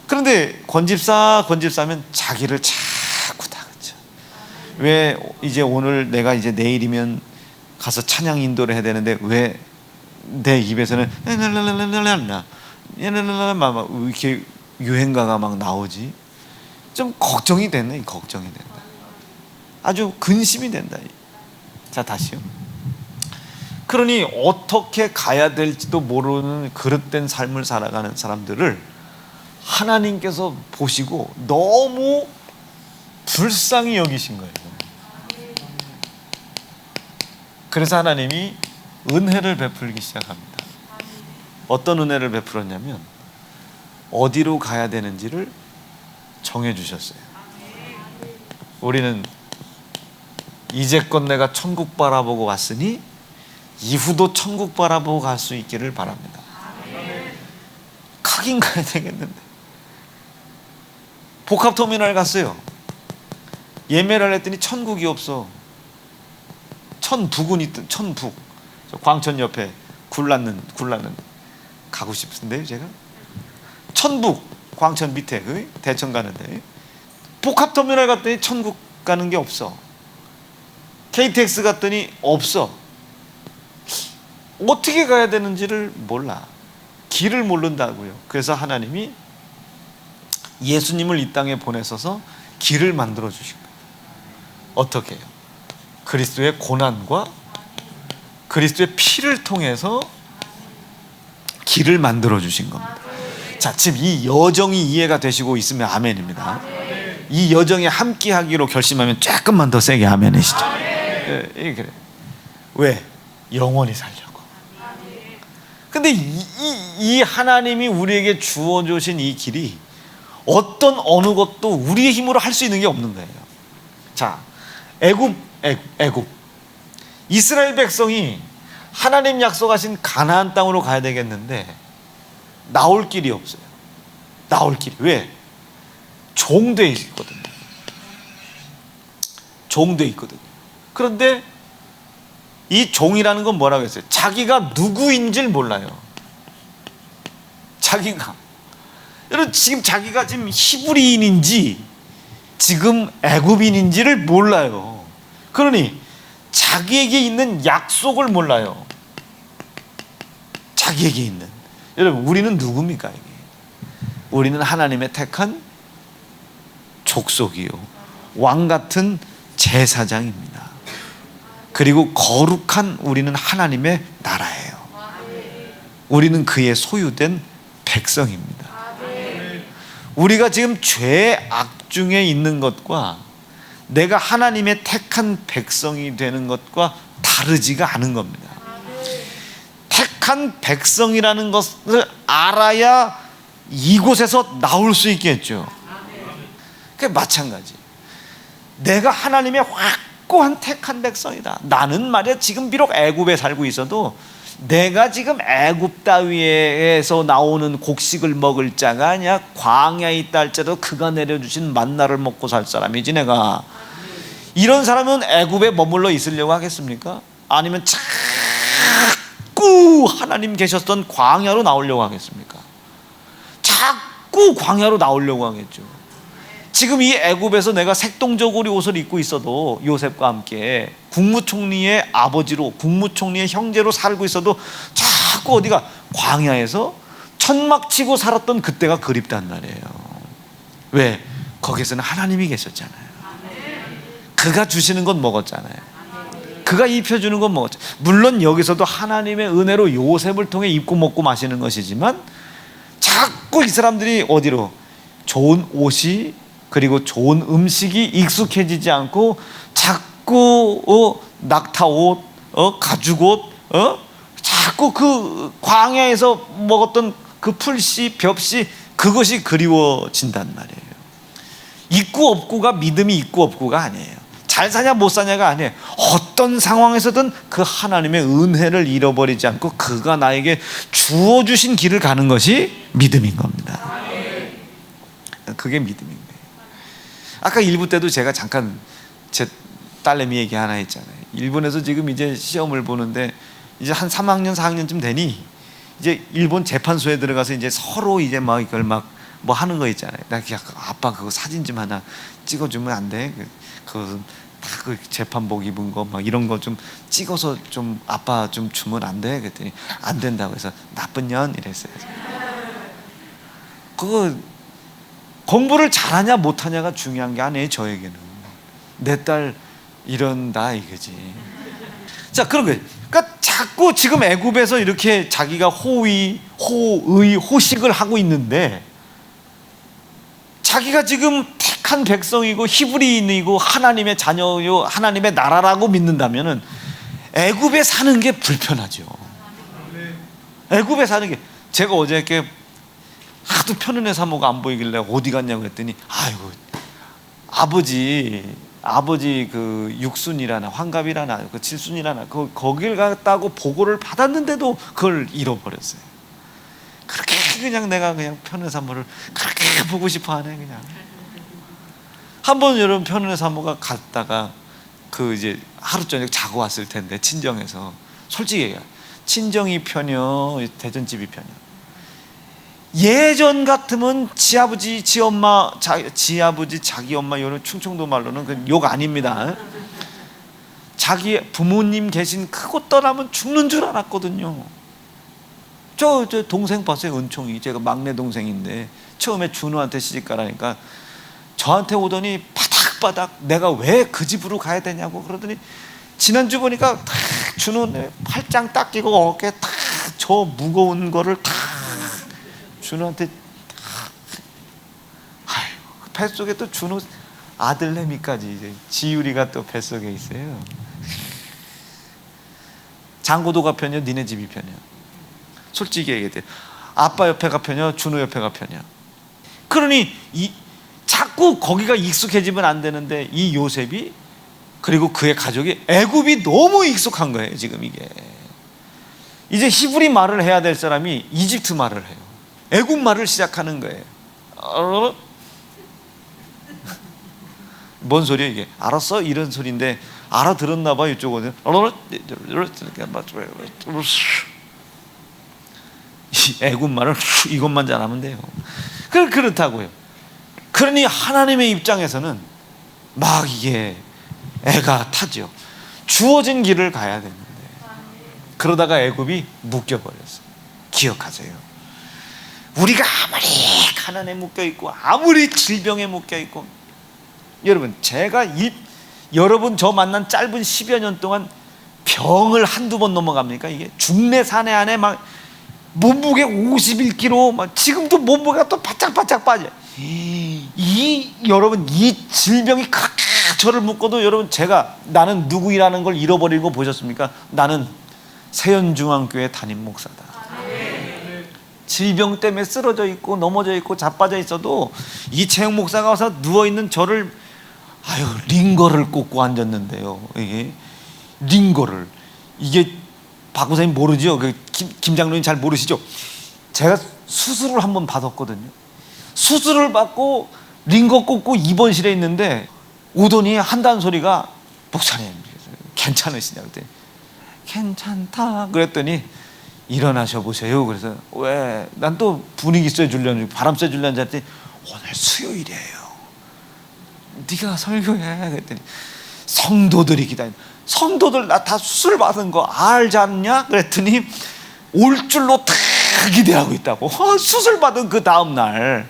그런데 권집사면 자기를 자꾸 다그쳐. 왜 이제 오늘 내가 이제 내일이면 가서 찬양 인도를 해야 되는데 왜 내 입에서는 이렇게 유행가가 막 나오지? 좀 걱정이 됐네. 걱정이 된다. 아주 근심이 된다. 자, 다시요. 그러니 어떻게 가야 될지도 모르는 그릇된 삶을 살아가는 사람들을 하나님께서 보시고 너무 불쌍히 여기신 거예요. 그래서 하나님이 은혜를 베풀기 시작합니다. 어떤 은혜를 베풀었냐면 어디로 가야 되는지를 정해주셨어요. 우리는 이제껏 내가 천국 바라보고 왔으니 이후도 천국 바라보고 갈 수 있기를 바랍니다. 가긴 가야 되겠는데 복합터미널 갔어요. 예매를 했더니 천국이 없어. 천북은 있던 천북 광천 옆에 굴랐는 가고 싶은데요. 제가 천북 광천 밑에 대천 가는데 복합터미널 갔더니 천국 가는 게 없어. KTX 갔더니 없어. 어떻게 가야 되는지를 몰라. 길을 모른다고요. 그래서 하나님이 예수님을 이 땅에 보내셔서 길을 만들어 주신 거예요. 어떻게 해요? 그리스도의 고난과 그리스도의 피를 통해서 길을 만들어 주신 겁니다. 자, 지금 이 여정이 이해가 되시고 있으면 아멘입니다. 이 여정에 함께 하기로 결심하면 조금만 더 세게 아멘 하시죠. 그래. 왜? 영원히 살려고. 근데 이 하나님이 우리에게 주어주신 이 길이 어떤 어느 것도 우리의 힘으로 할 수 있는 게 없는 거예요. 자, 애굽 이스라엘 백성이 하나님 약속하신 가나안 땅으로 가야 되겠는데 나올 길이 없어요. 나올 길이. 왜? 종돼 있거든요. 종돼 있거든요. 그런데 이 종이라는 건 뭐라고 했어요? 자기가 누구인지를 몰라요. 자기가. 여러분 지금 자기가 지금 히브리인인지 지금 애굽인인지를 몰라요. 그러니 자기에게 있는 약속을 몰라요. 자기에게 있는. 여러분 우리는 누굽니까? 이게? 우리는 하나님의 택한 족속이요 왕 같은 제사장입니다. 그리고 거룩한 우리는 하나님의 나라예요. 우리는 그의 소유된 백성입니다. 우리가 지금 죄악 중에 있는 것과 내가 하나님의 택한 백성이 되는 것과 다르지가 않은 겁니다. 택한 백성이라는 것을 알아야 이곳에서 나올 수 있겠죠. 그게 마찬가지. 내가 하나님의 확고한 택한 백성이다. 나는 말이야 지금 비록 애굽에 살고 있어도 내가 지금 애굽 따위에서 나오는 곡식을 먹을 자가 아니야. 광야에 있다 할지라도 그가 내려주신 만나를 먹고 살 사람이지 내가. 이런 사람은 애굽에 머물러 있으려고 하겠습니까? 아니면 자꾸 하나님 계셨던 광야로 나오려고 하겠습니까? 자꾸 광야로 나오려고 하겠죠. 지금 이 애굽에서 내가 색동저고리 옷을 입고 있어도 요셉과 함께 국무총리의 아버지로 국무총리의 형제로 살고 있어도 자꾸 어디가 광야에서 천막 치고 살았던 그때가 그립단 말이에요. 왜? 거기서는 하나님이 계셨잖아요. 그가 주시는 건 먹었잖아요. 그가 입혀주는 건 먹었죠. 물론 여기서도 하나님의 은혜로 요셉을 통해 입고 먹고 마시는 것이지만 자꾸 이 사람들이 어디로? 좋은 옷이 그리고 좋은 음식이 익숙해지지 않고 자꾸 낙타옷, 가죽옷, 자꾸 그 광야에서 먹었던 그 풀씨, 벽씨, 그것이 그리워진단 말이에요. 있고 없고가 믿음이 있고 없고가 아니에요. 잘 사냐 못 사냐가 아니에요. 어떤 상황에서든 그 하나님의 은혜를 잃어버리지 않고 그가 나에게 주어주신 길을 가는 것이 믿음인 겁니다. 그게 믿음인 거예요. 아까 일부 때도 제가 잠깐 제 딸내미 얘기 하나 했잖아요. 일본에서 지금 이제 시험을 보는데 이제 한 3학년 4학년쯤 되니 이제 일본 재판소에 들어가서 이제 서로 이제 막 이걸 막 뭐 하는 거 있잖아요. 나 그냥 아빠 그거 사진 좀 하나 찍어주면 안 돼? 그 재판복 입은 거 막 이런 거 좀 찍어서 좀 아빠 좀 주면 안 돼? 그랬더니 안 된다고 해서 나쁜 년 이랬어요. 그거 공부를 잘하냐 못하냐가 중요한 게 아니에요. 저에게는 내 딸 이런다 이거지. 자, 그런 거예요. 그러니까 자꾸 지금 애굽에서 이렇게 자기가 호식을 하고 있는데 자기가 지금 택한 백성이고 히브리인이고 하나님의 자녀요 하나님의 나라라고 믿는다면은 애굽에 사는 게 불편하죠. 애굽에 사는 게 제가 어저께 하도 편은혜 사모가 안 보이길래 어디 갔냐고 했더니 아이고 아버지 그 육순이라나 환갑이라나 그 칠순이라나 거길 갔다고 보고를 받았는데도 그걸 잃어버렸어요. 그렇게 그냥 내가 그냥 편은혜 사모를 그렇게 보고 싶어 하네. 그냥 한번 여러분 편은혜 사모가 갔다가 그 이제 하루 저녁 자고 왔을 텐데 친정에서 솔직히 얘기해 친정이 편이요 대전집이 편이요. 예전 같으면 지아버지 지엄마 지아버지 자기 엄마 이런 충청도 말로는 그 욕 아닙니다. 자기 부모님 계신 그곳 떠나면 죽는 줄 알았거든요. 저 동생 봤어요. 은총이 제가 막내 동생인데 처음에 준우한테 시집가라니까 저한테 오더니 바닥바닥 내가 왜 그 집으로 가야 되냐고 그러더니 지난주 보니까 탁 준우 팔짱 딱 끼고 어깨에 탁 저 무거운 거를 탁 준우한테 탁 아이고 뱃속에 또 준우 아들내미까지 이제 지유리가 또 뱃속에 있어요. 장고도가 편이야 니네 집이 편이야. 솔직히 얘기해. 아빠 옆에가 편이야 준우 옆에가 편이야. 그러니 자꾸 거기가 익숙해지면 안 되는데 이 요셉이 그리고 그의 가족이 애굽이 너무 익숙한 거예요. 지금 이게 이제 히브리 말을 해야 될 사람이 이집트 말을 해요. 애굽 말을 시작하는 거예요. 뭔 소리야 이게? 알았어? 이런 소리인데 알아들었나 봐 이쪽은. 애굽 말을 이것만 잘하면 돼요. 그렇다고요. 그러니 하나님의 입장에서는 막 이게 애가 타죠. 주어진 길을 가야 되는데 그러다가 애굽이 묶여버렸어요. 기억하세요. 우리가 아무리 가난에 묶여있고 아무리 질병에 묶여있고 여러분 여러분 저 만난 짧은 10여 년 동안 병을 한두 번 넘어갑니까? 이게 중내 사내 안에 막 몸무게 51kg 막 지금도 몸무게가 또 바짝바짝 빠져. 여러분 이 질병이 그렇게 저를 묶어도 여러분 나는 누구이라는 걸 잃어버리는 거 보셨습니까? 나는 세연중앙교회 담임 목사다. 질병 때문에 쓰러져 있고 넘어져 있고 자빠져 있어도 이채영 목사가 와서 누워있는 저를 링거를 꽂고 앉았는데요. 이게 링거를 이게 박 목사님 모르죠? 김 장로님 잘 모르시죠? 제가 수술을 한번 받았거든요. 수술을 받고 링거 꽂고 입원실에 있는데 오더니 한다는 소리가 목사님 괜찮으시냐 그랬더니 괜찮다 그랬더니 일어나셔 보세요. 그래서 왜? 난 또 분위기 쐬주려는 바람 쐬주려는 줄 알았더니 오늘 수요일이에요. 네가 설교해 그랬더니 성도들이 기다려. 성도들 나 다 수술 받은 거 알지 않냐? 그랬더니 올 줄로 다 기대하고 있다고. 수술 받은 그 다음 날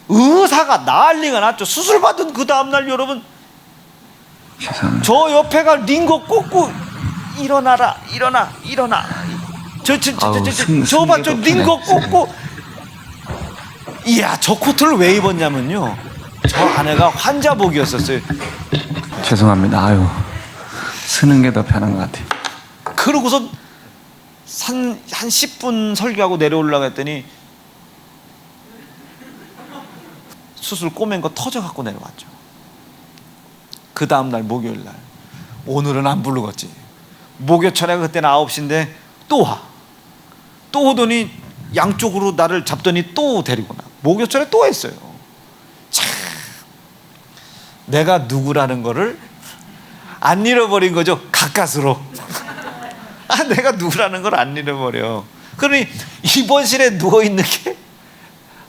의사가 난리가 났죠. 수술 받은 그 다음 날 여러분 저 옆에가 링거 꽂고 일어나 저 봐 저 링거 꽂고 이야 저 코트를 왜 입었냐면요 저 아내가 환자복이었었어요. 죄송합니다. 쓰는 게 더 편한 것 같아요. 그러고서 한 10분 설교하고 내려오려고 했더니 수술 꼬맨 거 터져갖고 내려왔죠. 그 다음날 목요일날, 오늘은 안 부르겠지. 목요철에 그때는 9시인데 또 와. 또 오더니 양쪽으로 나를 잡더니 또 데리고 나. 목요철에 또 했어요. 참, 내가 누구라는 거를 안 잃어버린 거죠. 가까스로. 내가 누구라는 걸 안 잃어버려. 그러니 입원실에 누워있는 게,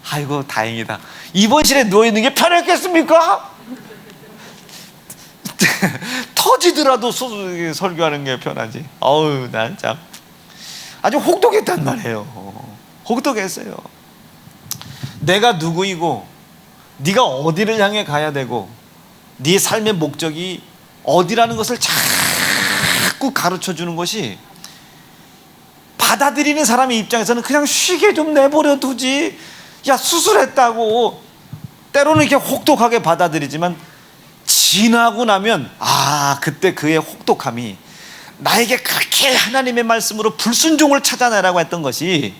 아이고 다행이다. 입원실에 누워있는 게 편했겠습니까? 터지더라도 설교하는 게 편하지. 어우, 난 참 아주 혹독했단 말이에요. 혹독했어요. 내가 누구이고 네가 어디를 향해 가야 되고 네 삶의 목적이 어디라는 것을 자꾸 가르쳐주는 것이, 받아들이는 사람의 입장에서는 그냥 쉬게 좀 내버려 두지, 야 수술했다고 때로는 이렇게 혹독하게 받아들이지만, 지나고 나면 그때 그의 혹독함이 나에게 그렇게 하나님의 말씀으로 불순종을 찾아내라고 했던 것이,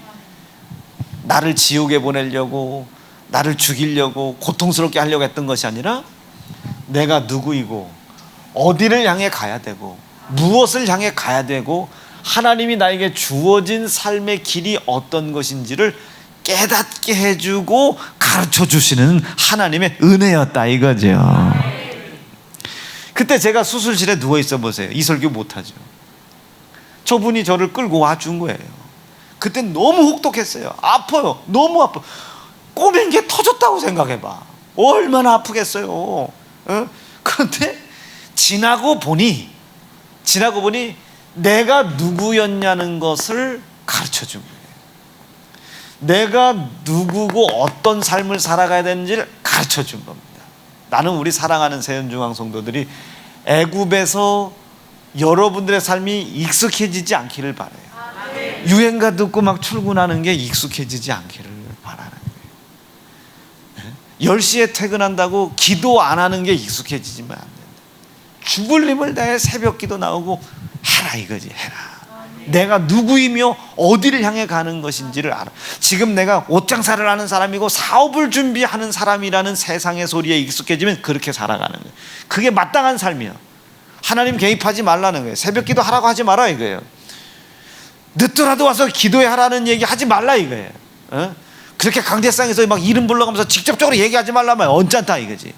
나를 지옥에 보내려고, 나를 죽이려고, 고통스럽게 하려고 했던 것이 아니라, 내가 누구이고 어디를 향해 가야 되고 무엇을 향해 가야 되고 하나님이 나에게 주어진 삶의 길이 어떤 것인지를 깨닫게 해주고 가르쳐 주시는 하나님의 은혜였다 이거죠. 그때 제가 수술실에 누워 있어 보세요. 이 설교 못하죠. 저분이 저를 끌고 와준 거예요. 그때 너무 혹독했어요. 아파요. 너무 아파. 꼬맨 게 터졌다고 생각해봐. 얼마나 아프겠어요. 그런데 지나고 보니 내가 누구였냐는 것을 가르쳐 준 거예요. 내가 누구고 어떤 삶을 살아가야 되는지를 가르쳐 준 겁니다. 나는 우리 사랑하는 세연중앙 성도들이 애굽에서 여러분들의 삶이 익숙해지지 않기를 바라요. 유행가 듣고 막 출근하는 게 익숙해지지 않기를 바라는 거예요. 10시에 퇴근한다고 기도 안 하는 게 익숙해지지만 안 된다. 죽을 힘을 다해 새벽 기도 나오고 해라 이거지. 해라. 내가 누구이며 어디를 향해 가는 것인지를 알아. 지금 내가 옷장사를 하는 사람이고 사업을 준비하는 사람이라는 세상의 소리에 익숙해지면 그렇게 살아가는 거예요. 그게 마땅한 삶이에요. 하나님 개입하지 말라는 거예요. 새벽 기도 하라고 하지 마라 이거예요. 늦더라도 와서 기도해 하라는 얘기 하지 말라 이거예요. 그렇게 강대상에서 막 이름 불러가면서 직접적으로 얘기하지 말라면 언짢다 이거지.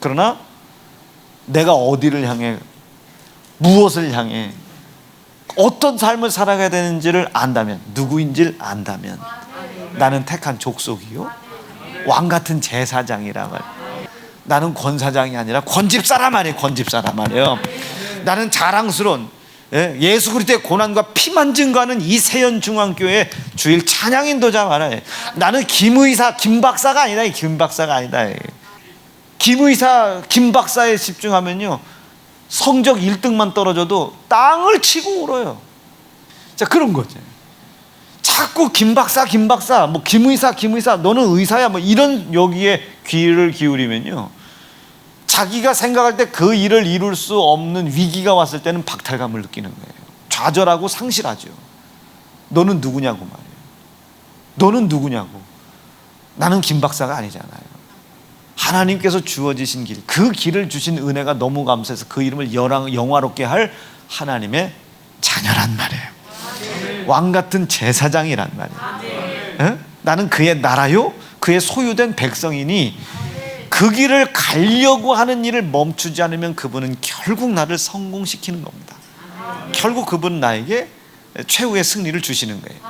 그러나 내가 어디를 향해, 무엇을 향해, 어떤 삶을 살아가야 되는지를 안다면, 누구인지를 안다면, 나는 택한 족속이요 왕같은 제사장이라 말이에요. 나는 권사장이 아니라 권집사람 아니에요. 권집사람 아니에요. 나는 자랑스러운 예수 그리스도의 고난과 피만 증거하는 이 세연중앙교회 주일 찬양인도자 말아요. 나는 김박사가 아니다. 김박사가 아니다. 김박사에 집중하면요 성적 1등만 떨어져도 땅을 치고 울어요. 자, 그런 거죠. 자꾸 김박사, 뭐 김의사, 너는 의사야, 뭐 이런 여기에 귀를 기울이면요, 자기가 생각할 때 그 일을 이룰 수 없는 위기가 왔을 때는 박탈감을 느끼는 거예요. 좌절하고 상실하죠. 너는 누구냐고 말이에요. 너는 누구냐고. 나는 김박사가 아니잖아요. 하나님께서 주어지신 길, 그 길을 주신 은혜가 너무 감사해서 그 이름을 영화롭게 할 하나님의 자녀란 말이에요. 왕같은 제사장이란 말이에요. 나는 그의 나라요 그의 소유된 백성이니 그 길을 가려고 하는 일을 멈추지 않으면 그분은 결국 나를 성공시키는 겁니다. 결국 그분은 나에게 최후의 승리를 주시는 거예요.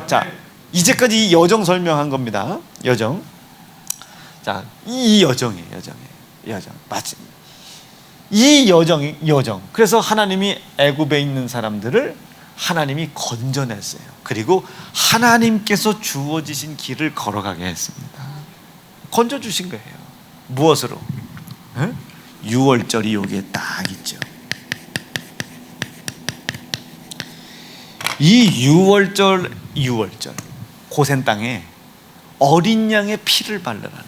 자, 이제까지 이 여정 설명한 겁니다. 여정. 자, 이 여정이에요. 여정. 맞습니다. 이 여정. 그래서 하나님이 애굽에 있는 사람들을 하나님이 건져냈어요. 그리고 하나님께서 주어지신 길을 걸어가게 했습니다. 건져주신 거예요. 무엇으로? 6월절이 여기에 딱 있죠. 이 6월절 고센 땅에 어린 양의 피를 바르라는 거예요.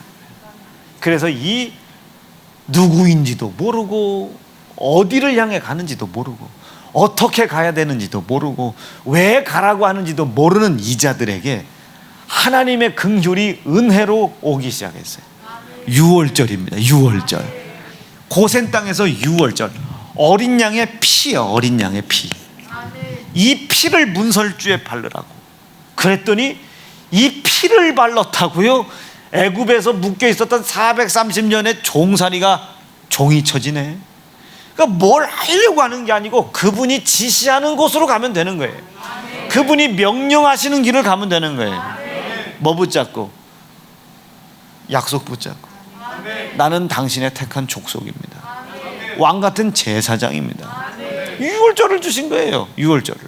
그래서 이 누구인지도 모르고 어디를 향해 가는지도 모르고 어떻게 가야 되는지도 모르고 왜 가라고 하는지도 모르는 이자들에게 하나님의 긍휼이 은혜로 오기 시작했어요. 유월절입니다. 유월절. 고센 땅에서 유월절. 어린 양의 피요. 어린 양의 피. 이 피를 문설주에 바르라고. 그랬더니 이 피를 발랐다고요? 애굽에서 묶여 있었던 430년의 종살이가 종이 쳐지네. 그러니까 뭘 하려고 하는 게 아니고 그분이 지시하는 곳으로 가면 되는 거예요. 그분이 명령하시는 길을 가면 되는 거예요. 뭐 붙잡고? 약속 붙잡고. 나는 당신의 택한 족속입니다. 왕 같은 제사장입니다. 유월절을 주신 거예요. 유월절을.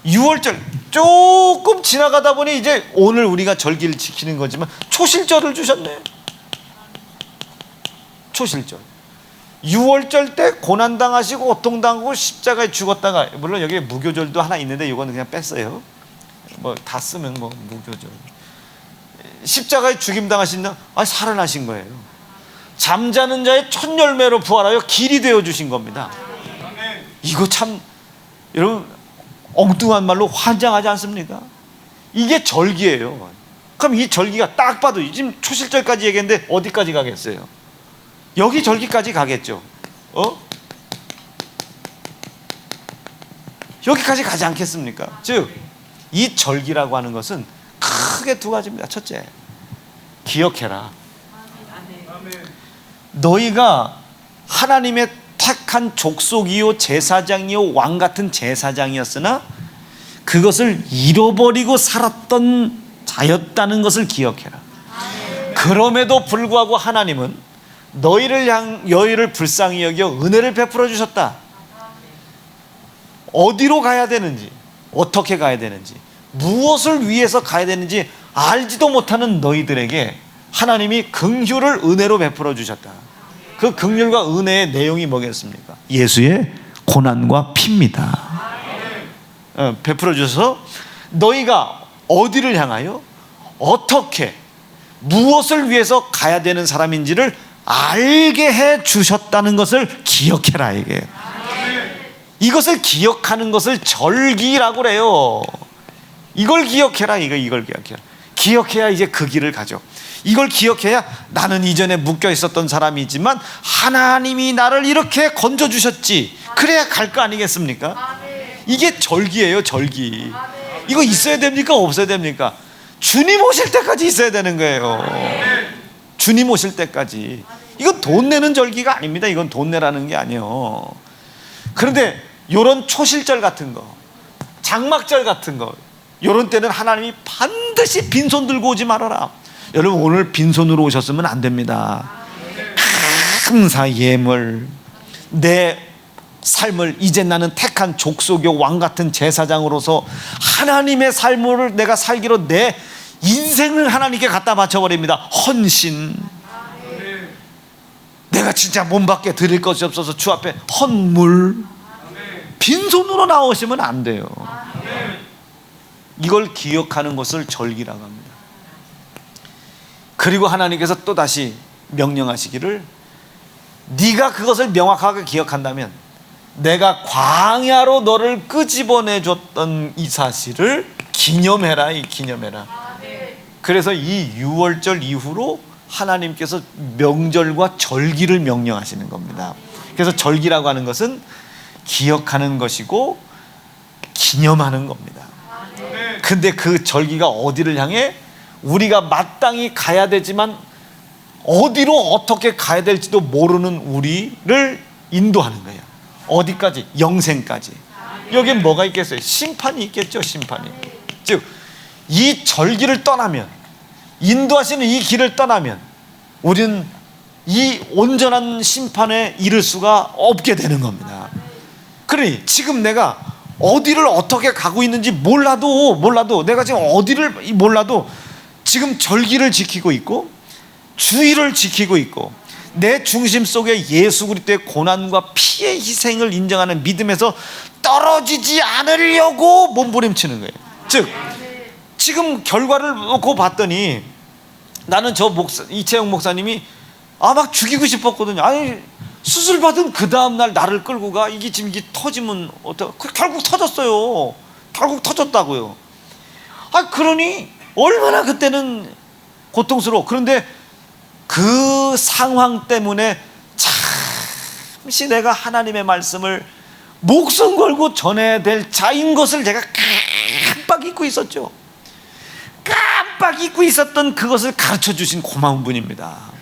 유월절 조금 지나가다 보니 이제 오늘 우리가 절기를 지키는 거지만 초실절을 주셨네. 초실절. 유월절 때 고난당하시고 고통당하고 십자가에 죽었다가, 물론 여기에 무교절도 하나 있는데 이거는 그냥 뺐어요. 뭐 다 쓰면 뭐 무교절. 십자가에 죽임당하신 날 살아나신 거예요. 잠자는 자의 첫 열매로 부활하여 길이 되어 주신 겁니다. 이거 참 여러분 엉뚱한 말로 환장하지 않습니까? 이게 절기예요. 그럼 이 절기가 딱 봐도 지금 초실절까지 얘기했는데 어디까지 가겠어요? 여기 절기까지 가겠죠. 여기까지 가지 않겠습니까? 즉 이 절기라고 하는 것은 크게 두 가지입니다. 첫째, 기억해라. 너희가 하나님의 택한 족속이요 제사장이요 왕 같은 제사장이었으나 그것을 잃어버리고 살았던 자였다는 것을 기억해라. 그럼에도 불구하고 하나님은 너희를 불쌍히 여겨 은혜를 베풀어 주셨다. 어디로 가야 되는지, 어떻게 가야 되는지, 무엇을 위해서 가야 되는지 알지도 못하는 너희들에게 하나님이 긍휼을 은혜로 베풀어 주셨다. 그 긍휼과 은혜의 내용이 뭐겠습니까? 예수의 고난과 피입니다. 베풀어 주셔서 너희가 어디를 향하여 어떻게 무엇을 위해서 가야 되는 사람인지를 알게 해 주셨다는 것을 기억해라. 이것을 기억하는 것을 절기라고 그래요. 이걸 기억해라. 이걸 기억해라. 기억해야 이제 그 길을 가죠. 이걸 기억해야 나는 이전에 묶여 있었던 사람이지만 하나님이 나를 이렇게 건져 주셨지. 그래야 갈 거 아니겠습니까? 이게 절기예요. 절기. 이거 있어야 됩니까? 없어야 됩니까? 주님 오실 때까지 있어야 되는 거예요. 주님 오실 때까지. 이건 돈 내는 절기가 아닙니다. 이건 돈 내라는 게 아니에요. 그런데 이런 초실절 같은 거, 장막절 같은 거, 이런 때는 하나님이 반드시 빈손 들고 오지 말아라. 여러분 오늘 빈손으로 오셨으면 안 됩니다. 감사 예물, 내 삶을 이제 나는 택한 족속요 왕 같은 제사장으로서 하나님의 삶을 내가 살기로 내 인생을 하나님께 갖다 바쳐버립니다. 헌신. 내가 진짜 몸 밖에 드릴 것이 없어서 주 앞에 헌물. 빈손으로 나오시면 안 돼요. 이걸 기억하는 것을 절기라고 합니다. 그리고 하나님께서 또다시 명령하시기를 네가 그것을 명확하게 기억한다면 내가 광야로 너를 끄집어내줬던 이 사실을 기념해라. 기념해라. 그래서 이 유월절 이후로 하나님께서 명절과 절기를 명령하시는 겁니다. 그래서 절기라고 하는 것은 기억하는 것이고 기념하는 겁니다. 근데 그 절기가 어디를 향해? 우리가 마땅히 가야 되지만 어디로 어떻게 가야 될지도 모르는 우리를 인도하는 거예요. 어디까지? 영생까지. 여기엔 뭐가 있겠어요? 심판이 있겠죠. 심판이. 즉 이 절기를 떠나면, 인도하시는 이 길을 떠나면 우리는 이 온전한 심판에 이를 수가 없게 되는 겁니다. 그러니 지금 내가 어디를 어떻게 가고 있는지 몰라도 내가 지금 어디를 몰라도 지금 절기를 지키고 있고 주의를 지키고 있고 내 중심 속에 예수 그리스도의 고난과 피의 희생을 인정하는 믿음에서 떨어지지 않으려고 몸부림치는 거예요. 즉 지금 결과를 놓고 봤더니 나는 저 이채영 목사님이 막 죽이고 싶었거든요. 아니 수술 받은 그 다음날 나를 끌고 가. 이게 지금 이게 터지면 결국 터졌어요. 결국 터졌다고요. 그러니 얼마나 그때는 고통스러워. 그런데 그 상황 때문에 잠시 내가 하나님의 말씀을 목숨 걸고 전해야 될 자인 것을 제가 깜빡 잊고 있었죠. 깜빡 잊고 있었던 그것을 가르쳐 주신 고마운 분입니다.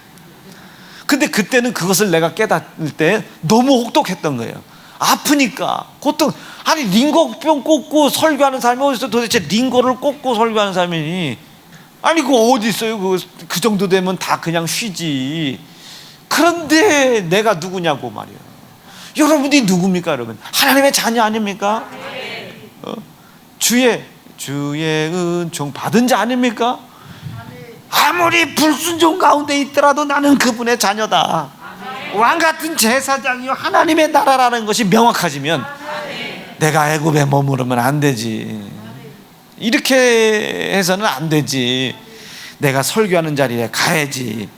근데 그때는 그것을 내가 깨닫을 때 너무 혹독했던 거예요. 아프니까 고통. 아니 링거병 꽂고 설교하는 사람이 어디서 도대체 링거를 꽂고 설교하는 사람이니? 아니 그거 어디 있어요? 그 정도 되면 다 그냥 쉬지. 그런데 내가 누구냐고 말이에요. 여러분이 누굽니까 여러분? 하나님의 자녀 아닙니까? 주의 은총 받은 자 아닙니까? 아무리 불순종 가운데 있더라도 나는 그분의 자녀다. 왕같은 제사장이요 하나님의 나라라는 것이 명확해지면 내가 애굽에 머무르면 안 되지. 이렇게 해서는 안 되지. 내가 설교하는 자리에 가야지.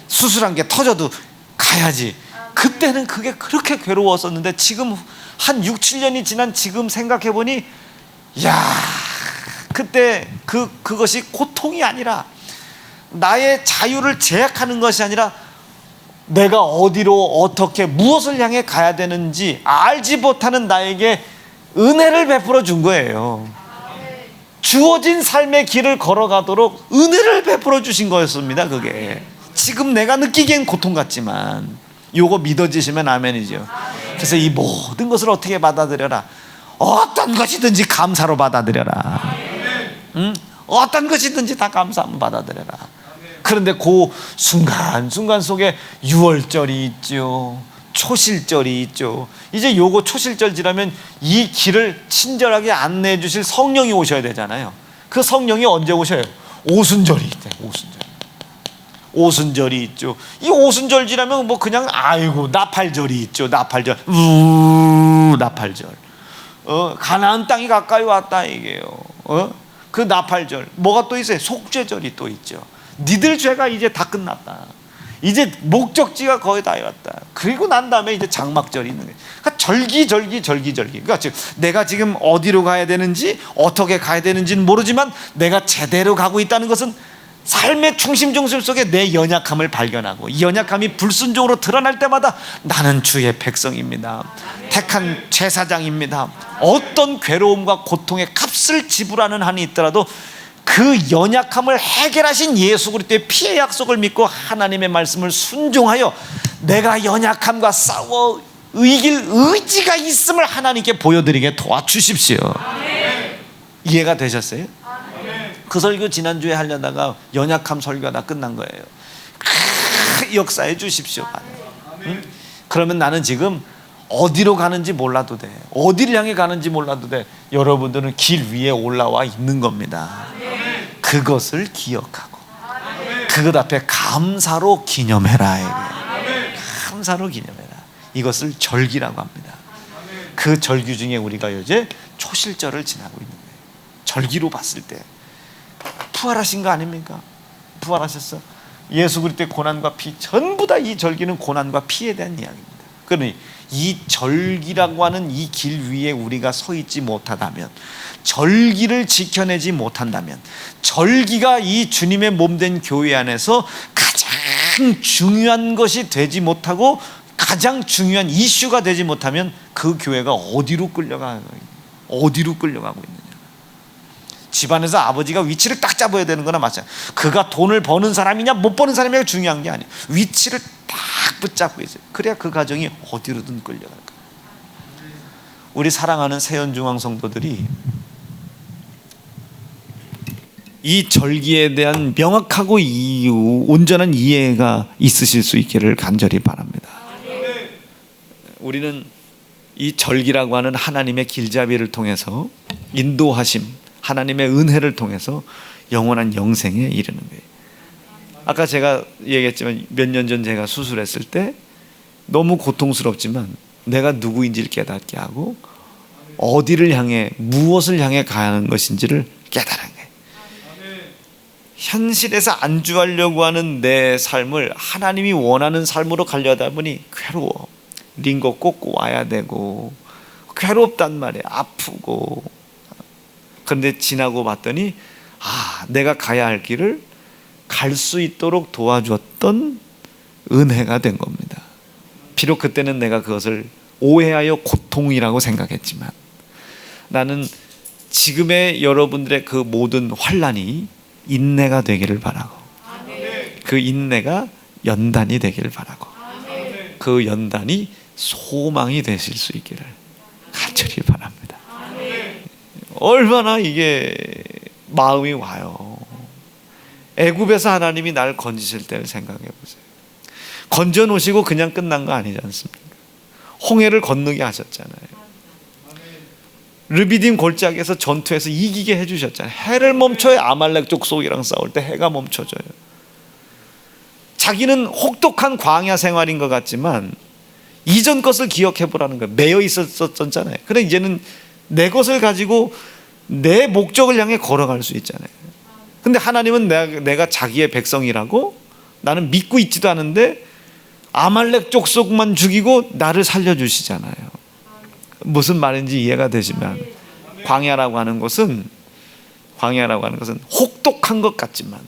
수술한 게 터져도 가야지. 그때는 그게 그렇게 괴로웠었는데 지금 한 6, 7년이 지난 지금 생각해보니 그때 그것이 고통이 아니라 나의 자유를 제약하는 것이 아니라 내가 어디로 어떻게 무엇을 향해 가야 되는지 알지 못하는 나에게 은혜를 베풀어 준 거예요. 주어진 삶의 길을 걸어가도록 은혜를 베풀어 주신 거였습니다. 그게 지금 내가 느끼기엔 고통 같지만 요거 믿어지시면 아멘이죠. 그래서 이 모든 것을 어떻게 받아들여라. 어떤 것이든지 감사로 받아들여라. 어떤 것이든지 다 감사하면 받아들여라. 그런데 그 순간순간 속에 유월절이 있죠. 초실절이 있죠. 이제 요거 초실절 지나면 이 길을 친절하게 안내해 주실 성령이 오셔야 되잖아요. 그 성령이 언제 오셔요? 오순절이 있대요. 오순절이 있죠. 이 오순절 지나면 뭐 그냥 나팔절이 있죠. 나팔절. 나팔절. 가나안 땅이 가까이 왔다 이게요. 그 나팔절. 뭐가 또 있어요? 속죄절이 또 있죠. 니들 죄가 이제 다 끝났다. 이제 목적지가 거의 다 왔다. 그리고 난 다음에 이제 장막절이 있는 거예요. 그러니까 절기. 그러니까 내가 지금 어디로 가야 되는지 어떻게 가야 되는지는 모르지만 내가 제대로 가고 있다는 것은 삶의 중심 속에 내 연약함을 발견하고 이 연약함이 불순종으로 드러날 때마다 나는 주의 백성입니다. 택한 제사장입니다. 어떤 괴로움과 고통의 값을 지불하는 한이 있더라도 그 연약함을 해결하신 예수 그리스도의 피의 약속을 믿고 하나님의 말씀을 순종하여 내가 연약함과 싸워 이길 의지가 있음을 하나님께 보여드리게 도와주십시오. 이해가 되셨어요? 그 설교 지난주에 하려다가 연약함 설교가 다 끝난 거예요. 역사해 주십시오. 그러면 나는 지금 어디로 가는지 몰라도 돼. 어디를 향해 가는지 몰라도 돼. 여러분들은 길 위에 올라와 있는 겁니다. 그것을 기억하고 그것 앞에 감사로 기념해라. 감사로 기념해라. 이것을 절기라고 합니다. 그 절기 중에 우리가 이제 초실절을 지나고 있는 거예요. 절기로 봤을 때 부활하신 거 아닙니까? 부활하셨어. 예수 그리스도의 고난과 피, 전부 다 이 절기는 고난과 피에 대한 이야기입니다. 그러니 이 절기라고 하는 이 길 위에 우리가 서 있지 못하다면, 절기를 지켜내지 못한다면, 절기가 이 주님의 몸된 교회 안에서 가장 중요한 것이 되지 못하고 가장 중요한 이슈가 되지 못하면 그 교회가 어디로 끌려가고 있느냐. 집안에서 아버지가 위치를 딱 잡아야 되는 거나 마찬가지. 그가 돈을 버는 사람이냐 못 버는 사람이냐 중요한 게 아니에요. 위치를 딱 붙잡고 있어요. 그래야 그 가정이 어디로든 끌려갈 거예요. 우리 사랑하는 세연중앙 성도들이 이 절기에 대한 명확하고 온전한 이해가 있으실 수 있기를 간절히 바랍니다. 우리는 이 절기라고 하는 하나님의 길잡이를 통해서 인도하심, 하나님의 은혜를 통해서 영원한 영생에 이르는 거예요. 아까 제가 얘기했지만 몇 년 전 제가 수술했을 때 너무 고통스럽지만 내가 누구인지를 깨닫게 하고 어디를 향해 무엇을 향해 가는 것인지를 깨달은 거예요. 현실에서 안주하려고 하는 내 삶을 하나님이 원하는 삶으로 가려다 보니 괴로워. 링거 꽂고 와야 되고 괴롭단 말이야. 아프고. 그런데 지나고 봤더니 내가 가야 할 길을 갈 수 있도록 도와주었던 은혜가 된 겁니다. 비록 그때는 내가 그것을 오해하여 고통이라고 생각했지만, 나는 지금의 여러분들의 그 모든 환난이 인내가 되기를 바라고, 그 인내가 연단이 되기를 바라고, 그 연단이 소망이 되실 수 있기를 간절히 바랍니다. 얼마나 이게 마음이 와요. 애굽에서 하나님이 날 건지실 때를 생각해 보세요. 건져 놓으시고 그냥 끝난 거 아니지 않습니까? 홍해를 건너게 하셨잖아요. 르비딤 골짜기에서 전투에서 이기게 해주셨잖아요. 해를 멈춰야 아말렉 족속이랑 싸울 때 해가 멈춰져요. 자기는 혹독한 광야 생활인 것 같지만 이전 것을 기억해 보라는 거예요. 매여 있었잖아요. 그래 이제는 내 것을 가지고 내 목적을 향해 걸어갈 수 있잖아요. 근데 하나님은 내가 자기의 백성이라고 나는 믿고 있지도 않은데 아말렉 족속만 죽이고 나를 살려주시잖아요. 무슨 말인지 이해가 되시면, 광야라고 하는 것은 혹독한 것 같지만,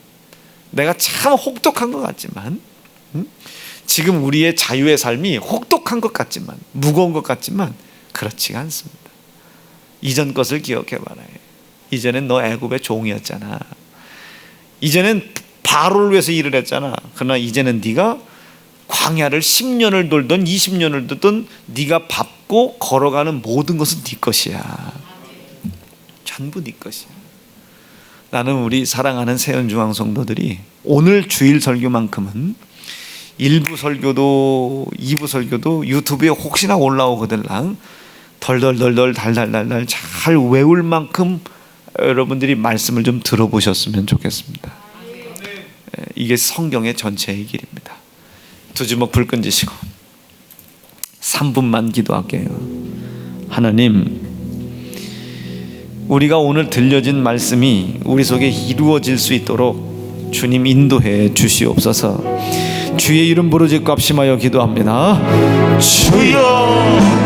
내가 참 혹독한 것 같지만, 지금 우리의 자유의 삶이 혹독한 것 같지만, 무거운 것 같지만 그렇지가 않습니다. 이전 것을 기억해 봐라. 이전엔 너 애굽의 종이었잖아. 이전엔 바로를 위해서 일을 했잖아. 그러나 이제는 네가 광야를 10년을 돌든 20년을 돌든 네가 밟고 걸어가는 모든 것은 네 것이야. 전부 네 것이야. 나는 우리 사랑하는 세연중앙 성도들이 오늘 주일 설교만큼은 1부 설교도 2부 설교도 유튜브에 혹시나 올라오거든 덜덜덜덜 달달달달 잘 외울 만큼 여러분들이 말씀을 좀 들어보셨으면 좋겠습니다. 이게 성경의 전체의 길입니다. 두 주먹 불 끈지시고 3분만 기도할게요. 하나님, 우리가 오늘 들려진 말씀이 우리 속에 이루어질 수 있도록 주님 인도해 주시옵소서. 주의 이름 부르짖고 합심하여 기도합니다. 주여.